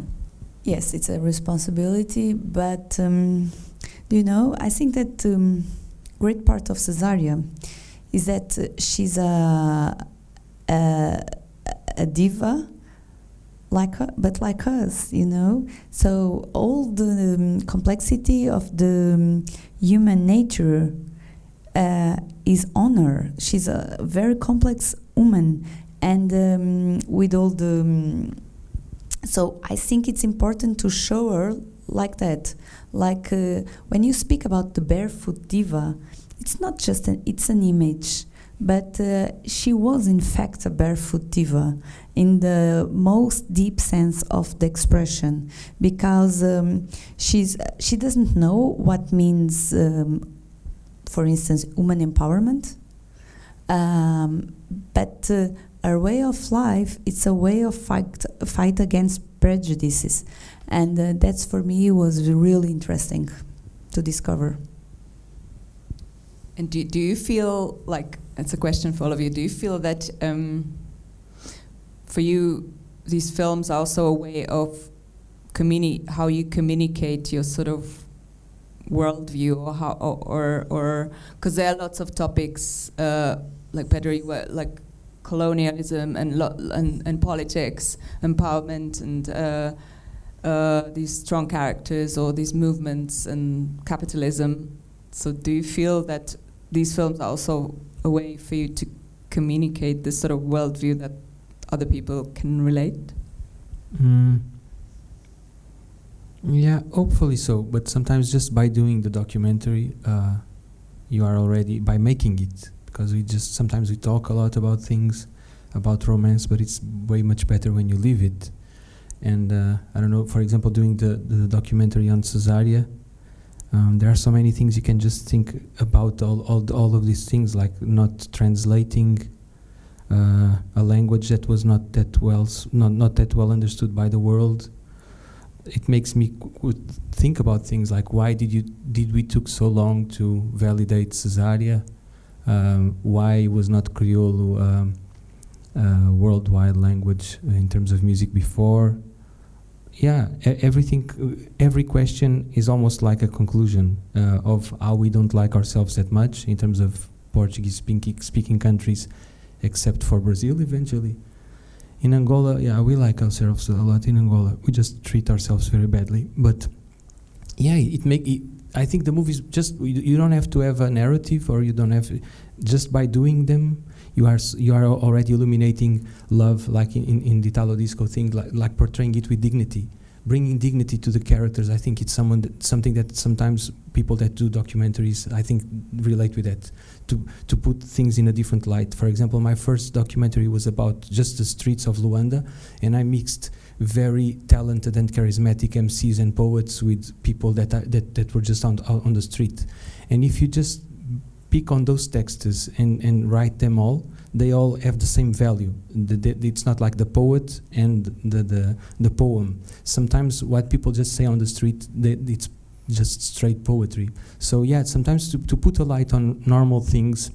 Yes, it's a responsibility, but I think that great part of Cesária is that she's a diva, but like us, So all the complexity of the human nature is on her. She's a very complex woman, and with all the. So I think it's important to show her like that. Like when you speak about the barefoot diva, it's not just it's an image. but she was in fact a barefoot diva in the most deep sense of the expression, because she doesn't know what means, for instance, woman empowerment, but her way of life, it's a way of fight against prejudices, and that's for me was really interesting to discover. And do you feel like, it's a question for all of you, do you feel that for you these films are also a way of how you communicate your sort of worldview, or how, or because there are lots of topics like Pedro, you were like colonialism and politics, empowerment, and these strong characters or these movements and capitalism. So do you feel that these films are also a way for you to communicate this sort of worldview that other people can relate? Yeah, hopefully so. But sometimes just by doing the documentary, you are already, by making it, because sometimes we talk a lot about things, about romance, but it's way much better when you live it. And I don't know, for example, doing the documentary on Cesária, there are so many things you can just think about all of these things, like not translating a language that was not that well understood by the world. It makes me think about things like, why did we took so long to validate Cesária? Why was not Creole worldwide language in terms of music before? Yeah, every question is almost like a conclusion of how we don't like ourselves that much in terms of Portuguese speaking countries, except for Brazil eventually. In Angola, yeah, we like ourselves a lot in Angola. We just treat ourselves very badly. But yeah, I think the movies just, you don't have to have a narrative, or you don't have, just by doing them, you are already illuminating love, like in the Italo disco thing, like portraying it with dignity, bringing dignity to the characters. I think it's something that sometimes people that do documentaries, I think, relate with that, to put things in a different light. For example, my first documentary was about just the streets of Luanda, and I mixed very talented and charismatic MCs and poets with people that were just out on the street. And if you just pick on those texts and write them all, they all have the same value. It's not like the poet and the poem. Sometimes what people just say on the street, it's just straight poetry. So yeah, sometimes to put a light on normal things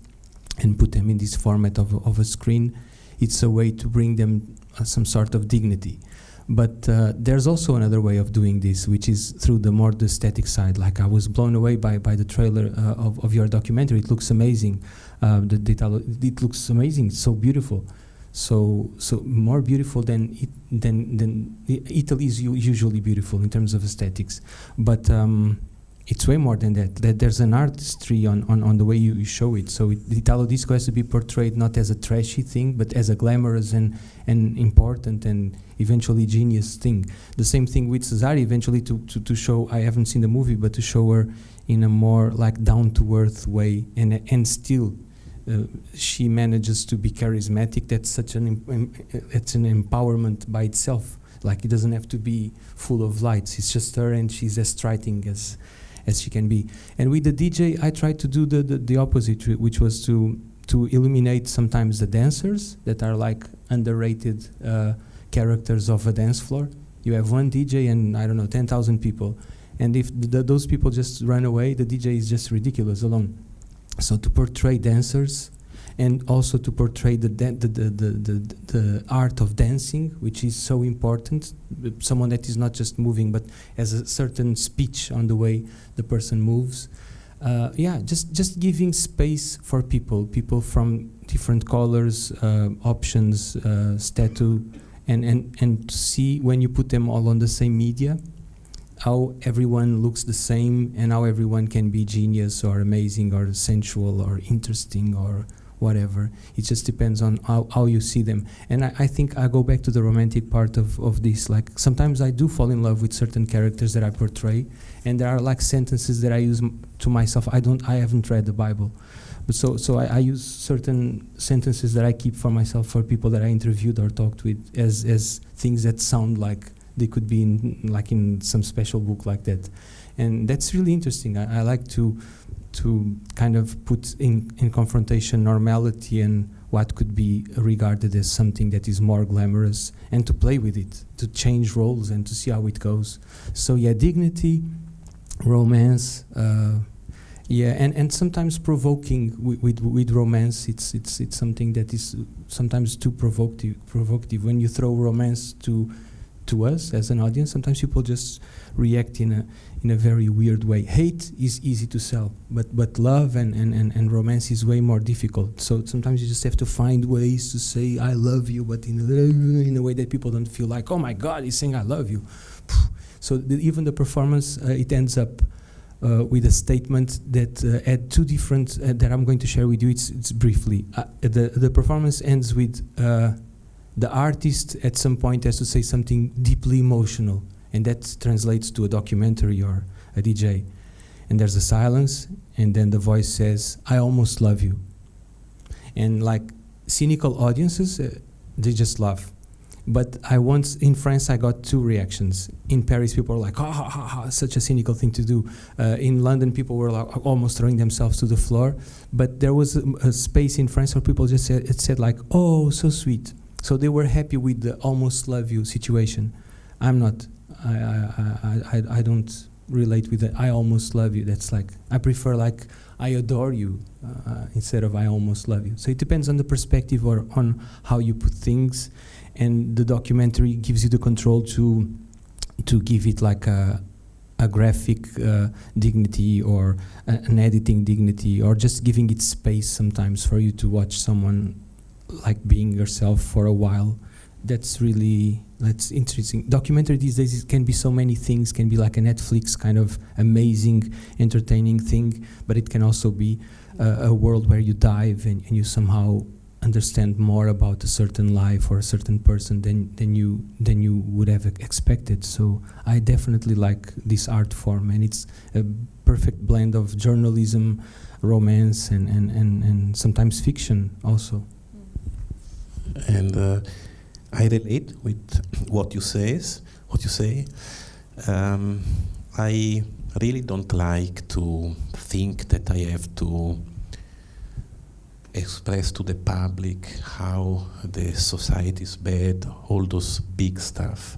and put them in this format of a screen, it's a way to bring them some sort of dignity. But there's also another way of doing this, which is through the aesthetic side. Like, I was blown away by the trailer of your documentary. It looks amazing. It looks amazing. So beautiful. So more beautiful than Italy is usually beautiful in terms of aesthetics. But it's way more than that. There's an artistry on the way you show it. So Italo disco has to be portrayed not as a trashy thing, but as a glamorous and important and eventually genius thing. The same thing with Cesária, eventually to show, I haven't seen the movie, but to show her in a more like down-to-earth way, and still she manages to be charismatic. That's such it's an empowerment by itself. Like, it doesn't have to be full of lights. It's just her, and she's as striking as she can be. And with the DJ, I tried to do the opposite, which was to illuminate sometimes the dancers that are like underrated characters of a dance floor. You have one DJ and, I don't know, 10,000 people. And if those people just run away, the DJ is just ridiculous alone. So to portray dancers, and also to portray the art of dancing, which is so important. Someone that is not just moving, but has a certain speech on the way the person moves. Just giving space for people from different colors, options, status, and to see, when you put them all on the same media, how everyone looks the same, and how everyone can be genius or amazing or sensual or interesting or whatever. It just depends on how you see them. And I think I go back to the romantic part of this. Like sometimes I do fall in love with certain characters that I portray, and there are like sentences that I use to myself. I haven't read the Bible, but so I use certain sentences that I keep for myself for people that I interviewed or talked with as things that sound like they could be in some special book like that. And that's really interesting. I like to kind of put in confrontation normality and what could be regarded as something that is more glamorous, and to play with it, to change roles and to see how it goes. So yeah, dignity, romance, and sometimes provoking with romance. It's something that is sometimes too provocative. When you throw romance to us as an audience, sometimes people just react in a very weird way. Hate is easy to sell, but love and romance is way more difficult. So sometimes you just have to find ways to say I love you, but in a way that people don't feel like, oh my God, he's saying I love you. So even the performance, it ends up with a statement that had two different, that I'm going to share with you. It's briefly. The performance ends with the artist at some point has to say something deeply emotional, and that translates to a documentary or a DJ. And there's a silence, and then the voice says, I almost love you. And like cynical audiences, they just laugh. But in France, I got two reactions. In Paris, people were like, such a cynical thing to do. In London, people were like almost throwing themselves to the floor. But there was a space in France where people just said like, oh, so sweet. So they were happy with the almost love you situation. I'm not. I don't relate with the I almost love you. That's like, I prefer like I adore you instead of I almost love you. So it depends on the perspective or on how you put things. And the documentary gives you the control to give it like a graphic dignity or an editing dignity, or just giving it space sometimes for you to watch someone like being yourself for a while. That's interesting. Documentary these days, it can be so many things. Can be like a Netflix kind of amazing, entertaining thing, but it can also be a world where you dive and you somehow understand more about a certain life or a certain person than you would have expected. So I definitely like this art form, and it's a perfect blend of journalism, romance, and sometimes fiction also. And I relate with what you say. I really don't like to think that I have to express to the public how the society is bad, all those big stuff.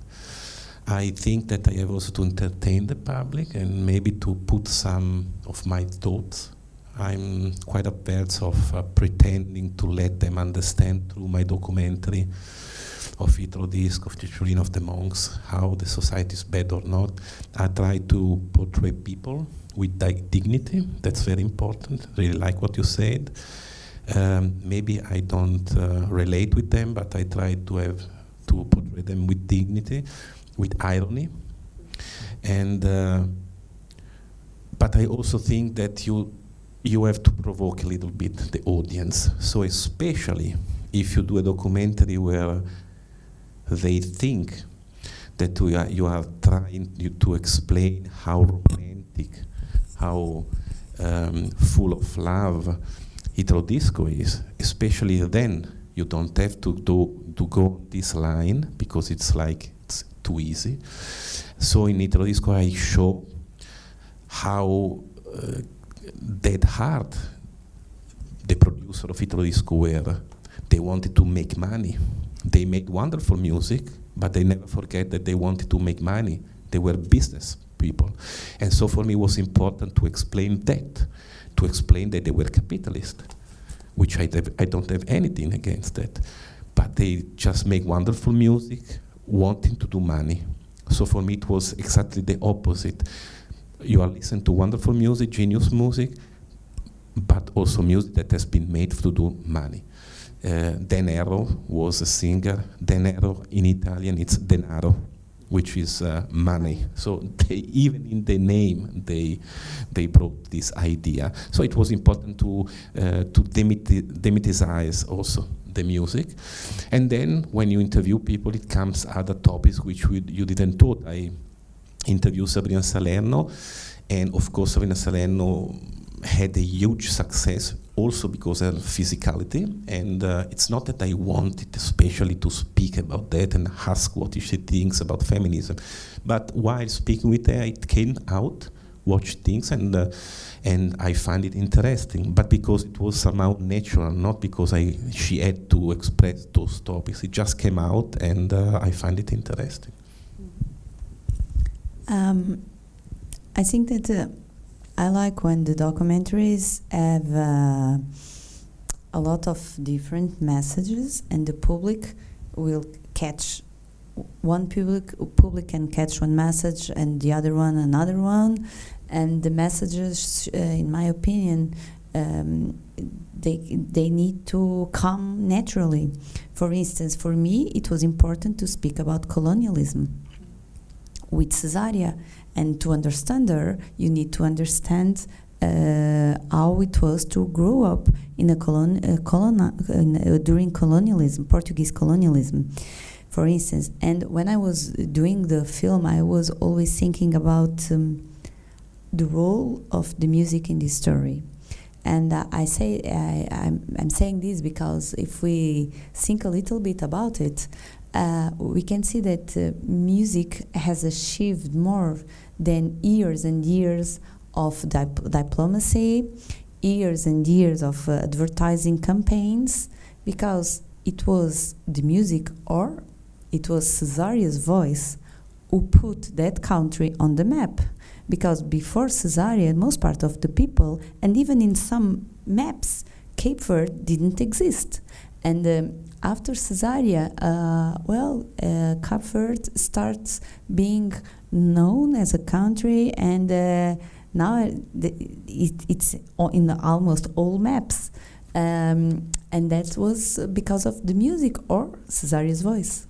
I think that I have also to entertain the public and maybe to put some of my thoughts. I'm quite averse of pretending to let them understand through my documentary of Italo Disco, of the Children of the Monks, how the society is bad or not. I try to portray people with dignity. That's very important. Really like what you said. Maybe I don't relate with them, but I try to portray them with dignity, with irony. And but I also think that you have to provoke a little bit the audience. So especially if you do a documentary where they think that you are trying to explain how romantic, how full of love Italo Disco is, especially then you don't have to go this line because it's too easy. So in Italo Disco I show how dead hard the producer of Italo Disco were. They wanted to make money. They made wonderful music, but they never forget that they wanted to make money. They were business people. And so for me it was important to explain that, to explain that they were capitalists, which I don't have anything against that. But they just make wonderful music, wanting to do money. So for me it was exactly the opposite. You are listening to wonderful music, genius music, but also music that has been made to do money. Denaro was a singer. Denaro in Italian, it's denaro. which is money. So even in the name, they brought this idea. So it was important to demythicize also the music. And then when you interview people, it comes other topics which you didn't thought. I interviewed Sabrina Salerno, and of course Sabrina Salerno had a huge success also because of physicality, and it's not that I wanted especially to speak about that and ask what she thinks about feminism, but while speaking with her, it came out what she thinks, and I find it interesting, but because it was somehow natural, not because she had to express those topics. It just came out, and I find it interesting. I think that I like when the documentaries have a lot of different messages, and the public will catch one public can catch one message, and the other one another one, and the messages, in my opinion, they need to come naturally. For instance, for me, it was important to speak about colonialism with Cesária. And to understand her, you need to understand how it was to grow up in during colonialism, Portuguese colonialism, for instance. And when I was doing the film, I was always thinking about the role of the music in this story. And I'm saying this because if we think a little bit about it, we can see that music has achieved more than years and years of diplomacy, years and years of advertising campaigns, because it was the music, or it was Cesária's voice, who put that country on the map. Because before Cesária, most part of the people, and even in some maps, Cape Verde didn't exist. And after Cesária, Cape Verde starts being known as a country, and now it's in almost all maps. And that was because of the music, or Cesária's voice,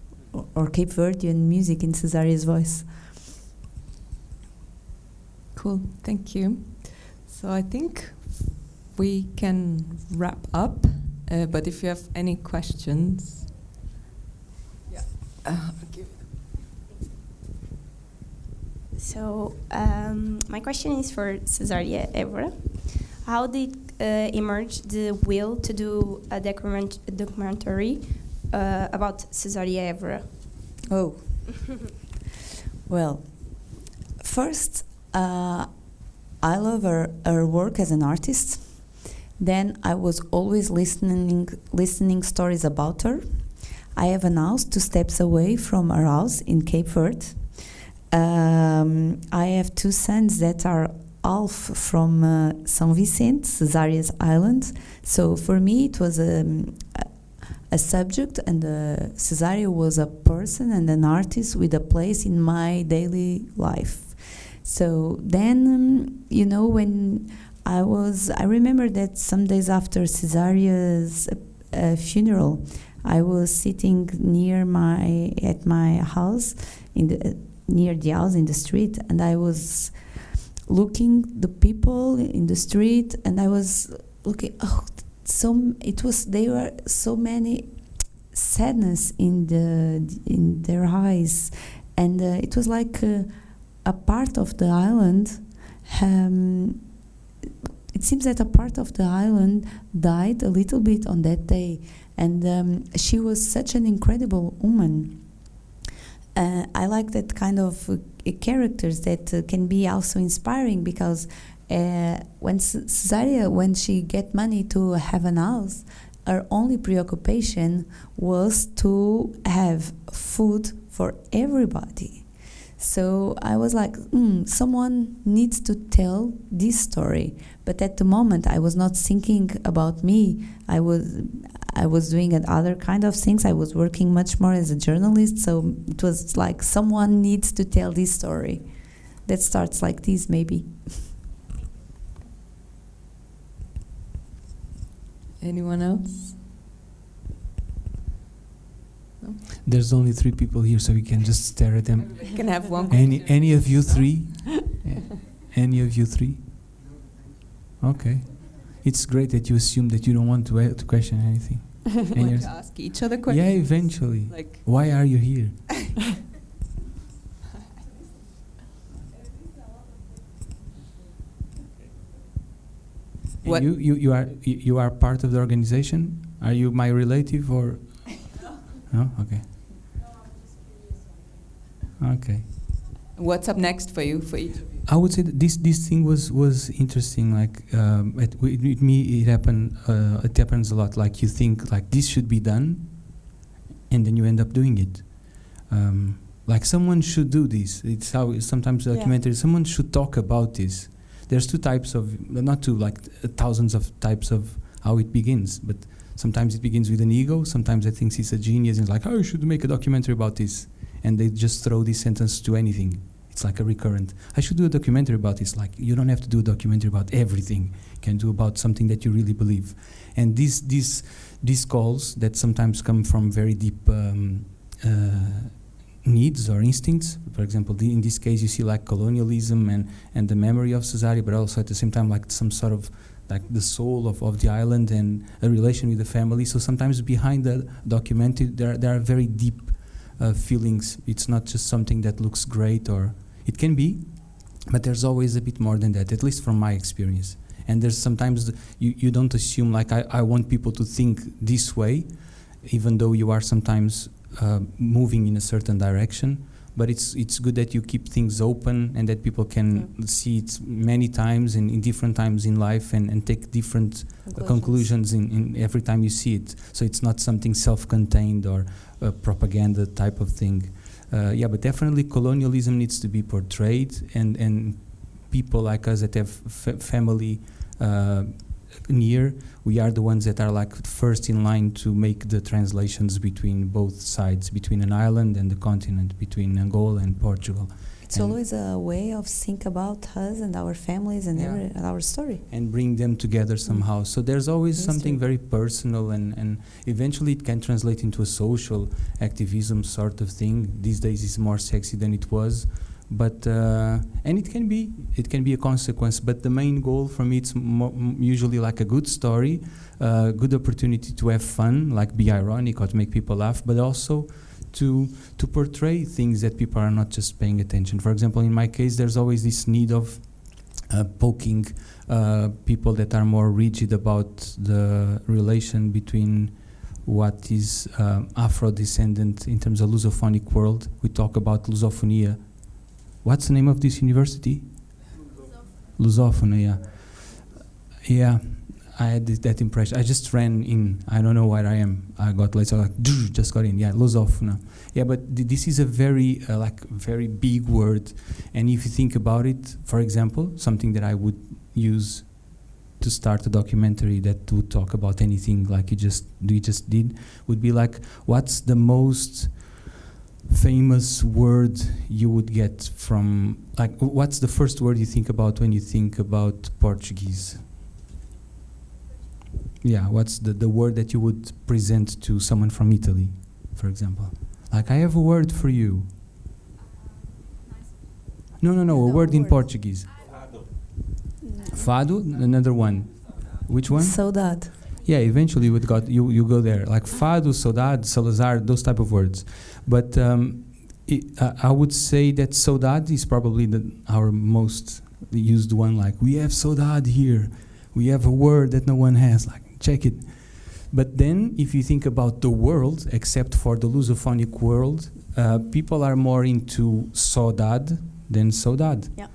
or Cape Verdean music in Cesária's voice. Cool, thank you. So I think we can wrap up. But if you have any questions, So my question is for Cesária Évora. How did emerge the will to do a documentary about Cesária Évora? Oh, well, first, I love her work as an artist. Then I was always listening stories about her. I have a house 2 steps away from her house in Cape Verde. I have 2 sons that are half from São Vicente, Cesária's island. So for me, it was a subject, and Cesária was a person and an artist with a place in my daily life. So then, when I remember that some days after Cesária's funeral, I was sitting at my house near the house in the street, and I was looking the people in the street, and I was looking. There were so many sadness in their eyes, and it was like a part of the island. It seems that a part of the island died a little bit on that day, and she was such an incredible woman. I like that kind of characters that can be also inspiring, because when Cesária, when she get money to have an house, her only preoccupation was to have food for everybody. So I was like, someone needs to tell this story. But at the moment, I was not thinking about me. I was doing other kind of things. I was working much more as a journalist. So it was like, someone needs to tell this story. That starts like this, maybe. Anyone else? No? There's only 3 people here, so we can just stare at them. You can have one. Any of you 3? Any of you 3? Okay. It's great that you assume that you don't want to question anything. We want to ask each other questions. Yeah, eventually. Like, why are you here? What? You are part of the organization? Are you my relative or? No? Okay. Okay. What's up next for you, for each of you? I would say that this thing was interesting. Like with me, it happens a lot. Like you think like this should be done, and then you end up doing it. Like someone should do this. It's how sometimes documentary. Someone should talk about this. There's 2 types of, not 2, like thousands of types of how it begins. But sometimes it begins with an ego. Sometimes I think he's a genius and it's like, oh, you should make a documentary about this, and they just throw this sentence to anything. It's like a recurrent. I should do a documentary about this. Like, you don't have to do a documentary about everything. You can do about something that you really believe. And these calls that sometimes come from very deep needs or instincts. For example, in this case, you see like colonialism and the memory of Cesária, but also at the same time like some sort of like the soul of the island and a relation with the family. So sometimes behind the documentary, there are very deep feelings. It's not just something that looks great, or it can be, but there's always a bit more than that, at least from my experience. And there's sometimes you don't assume like I want people to think this way, even though you are sometimes moving in a certain direction. But it's good that you keep things open and that people can see it many times and in different times in life and take different conclusions in every time you see it. So it's not something self-contained or propaganda type of thing. But definitely colonialism needs to be portrayed, and people like us that have family near, we are the ones that are like first in line to make the translations between both sides, between an island and the continent, between Angola and Portugal. It's always a way of think about us and our families and our story. And bring them together somehow. So there's always something very personal, and eventually it can translate into a social activism sort of thing. These days it's more sexy than it was. But and it can be a consequence, but the main goal for me it's usually like a good story, good opportunity to have fun, like be ironic or to make people laugh, but also to portray things that people are not just paying attention. For example, in my case, there's always this need of poking people that are more rigid about the relation between what is Afro-descendant in terms of Lusophonic world. We talk about Lusophonia. What's the name of this university? Lusófona, yeah. Yeah, I had that impression. I just ran in. I don't know where I am. I got late, so like just got in. Yeah, Lusófona. Yeah, but this is a very very big word, and if you think about it, for example, something that I would use to start a documentary that would talk about anything like we just did would be like, what's the most famous word you would get from, like, what's the first word you think about when you think about Portuguese? Yeah, what's the word that you would present to someone from Italy, for example? Like, I have a word for you. No, a word in Portuguese. Fado, another one. Which one? Saudade. Yeah, eventually you go there. Like Fado, Saudade, Salazar, those type of words. But I would say that Saudade is probably our most used one. Like, we have Saudade here. We have a word that no one has. Like, check it. But then, if you think about the world, except for the Lusophonic world, people are more into Saudade than Saudade. Yeah.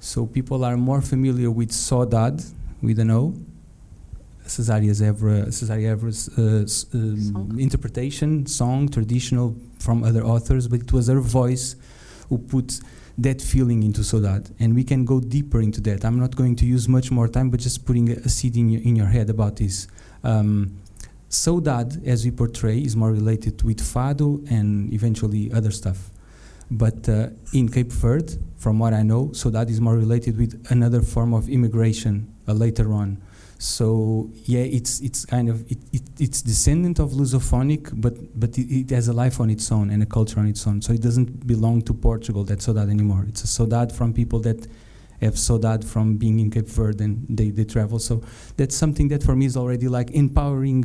So people are more familiar with Saudade, with an O, Cesária Évора's interpretation, song, traditional from other authors, but it was her voice who put that feeling into Saudade. And we can go deeper into that. I'm not going to use much more time, but just putting a seed in your head about this. Saudade, as we portray, is more related with Fado and eventually other stuff. But in Cape Verde, from what I know, Saudade is more related with another form of immigration later on. So yeah, it's kind of it's descendant of Lusophonic, but it has a life on its own and a culture on its own. So it doesn't belong to Portugal, that saudade anymore. It's a saudade from people that have saudade from being in Cape Verde and they travel. So that's something that for me is already like empowering.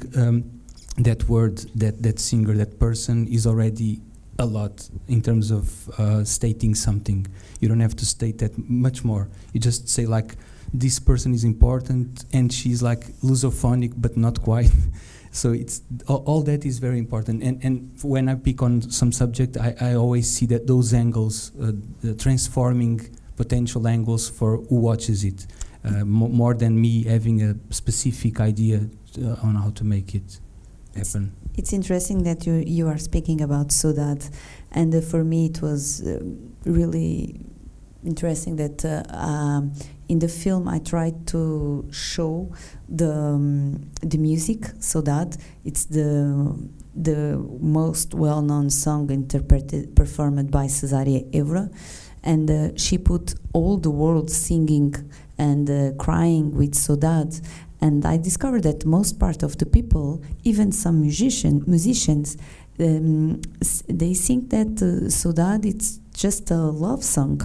That word, that singer, that person is already a lot in terms of stating something. You don't have to state that much more. You just say like, this person is important and she's like Lusophonic but not quite. So it's all that is very important. And when I pick on some subject, I always see that those angles, the transforming potential angles for who watches it, more than me having a specific idea on how to make it happen. It's interesting that you are speaking about saudade, and for me it was really interesting that in the film I tried to show the music saudade. It's the most well-known song performed by Cesária, Évora, and she put all the world singing and crying with saudade. And I discovered that most part of the people, even some musicians, they think that saudade it's just a love song.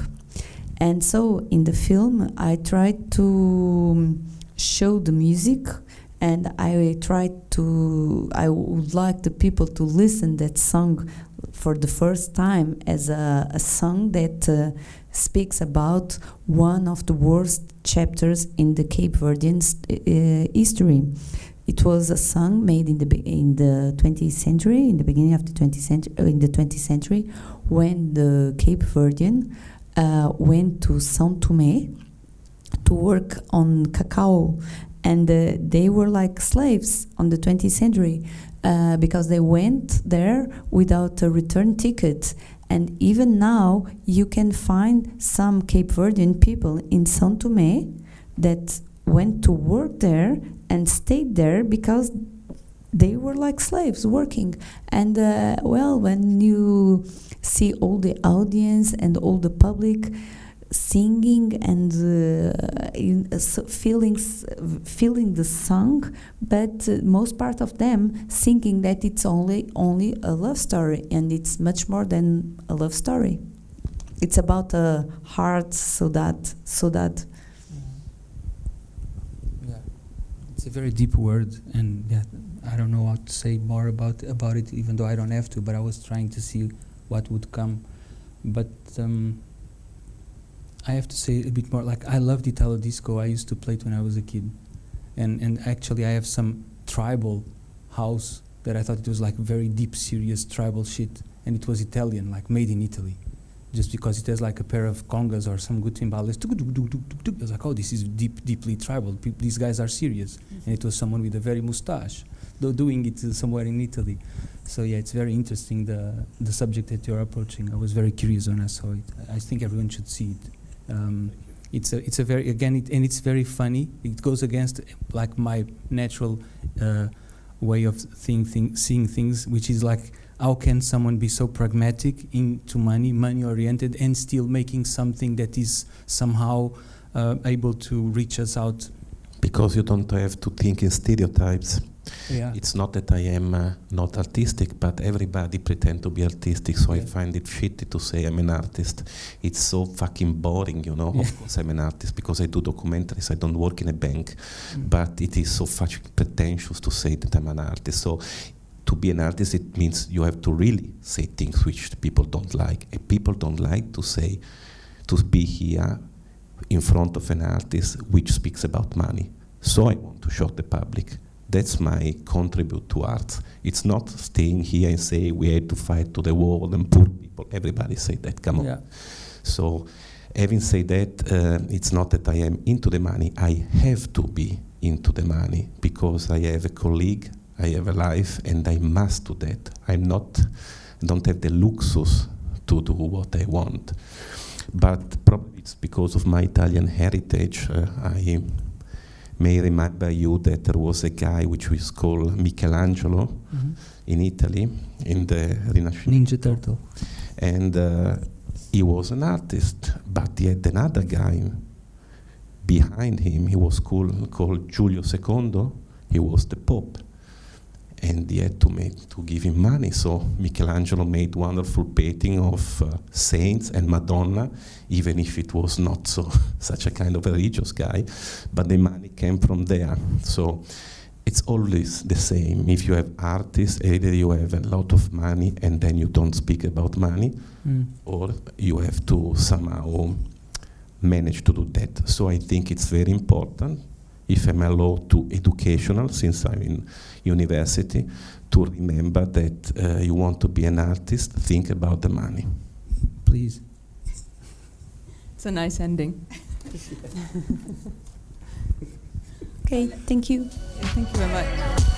And so in the film, I tried to show the music, and I would like the people to listen that song for the first time as a song that speaks about one of the worst chapters in the Cape Verdean history. It was a song made in the 20th century, in the beginning of the 20th century, when the Cape Verdean went to São Tomé to work on cacao, and they were like slaves on the 20th century because they went there without a return ticket. And even now, you can find some Cape Verdean people in São Tomé that went to work there and stayed there because they were like slaves working. And when you see all the audience and all the public singing and feeling the song, but most part of them thinking that it's only a love story, and it's much more than a love story. It's about a heart, saudade. Yeah, it's a very deep word, and yeah, I don't know how to say more about it, even though I don't have to. But I was trying to see what would come, but. I have to say a bit more, like I loved Italo disco. I used to play it when I was a kid. And actually I have some tribal house that I thought it was like very deep, serious tribal shit. And it was Italian, like made in Italy. Just because it has like a pair of congas or some good timbales. I was like, oh, this is deeply tribal. These guys are serious. And it was someone with a very mustache, though doing it somewhere in Italy. So yeah, it's very interesting, the subject that you're approaching. I was very curious when I saw it. I think everyone should see it. It's a very, again, and it's very funny. It goes against like my natural way of seeing things, which is like, how can someone be so pragmatic into money oriented, and still making something that is somehow able to reach us out? Because you don't have to think in stereotypes. Yeah. It's not that I am not artistic, but everybody pretend to be artistic, so Yeah. I find it shitty to say I'm an artist. It's so fucking boring, you know. Yeah. Of course I'm an artist because I do documentaries, I don't work in a bank, but it is so fucking pretentious to say that I'm an artist. So to be an artist, it means you have to really say things which the people don't like. And people don't like to be here in front of an artist which speaks about money. So I want to show the public. That's my contribute to art. It's not staying here and say we had to fight to the wall and poor people. Everybody say that, come on. Yeah. So having said that, it's not that I am into the money. I have to be into the money because I have a colleague, I have a life, and I must do that. Don't have the luxus to do what I want. But probably it's because of my Italian heritage. I may remember you that there was a guy which was called Michelangelo in Italy in the Rinascimento. Ninja Turtle. And he was an artist, but he had another guy behind him, he was called Giulio II. He was the Pope. And he had to give him money. So Michelangelo made wonderful painting of saints and Madonna, even if it was not such a kind of religious guy. But the money came from there. So it's always the same. If you have artists, either you have a lot of money and then you don't speak about money, or you have to somehow manage to do that. So I think it's very important, if I'm allowed to educational, since I'm in university, to remember that you want to be an artist, think about the money. Please. It's a nice ending. Okay, thank you. Thank you very much.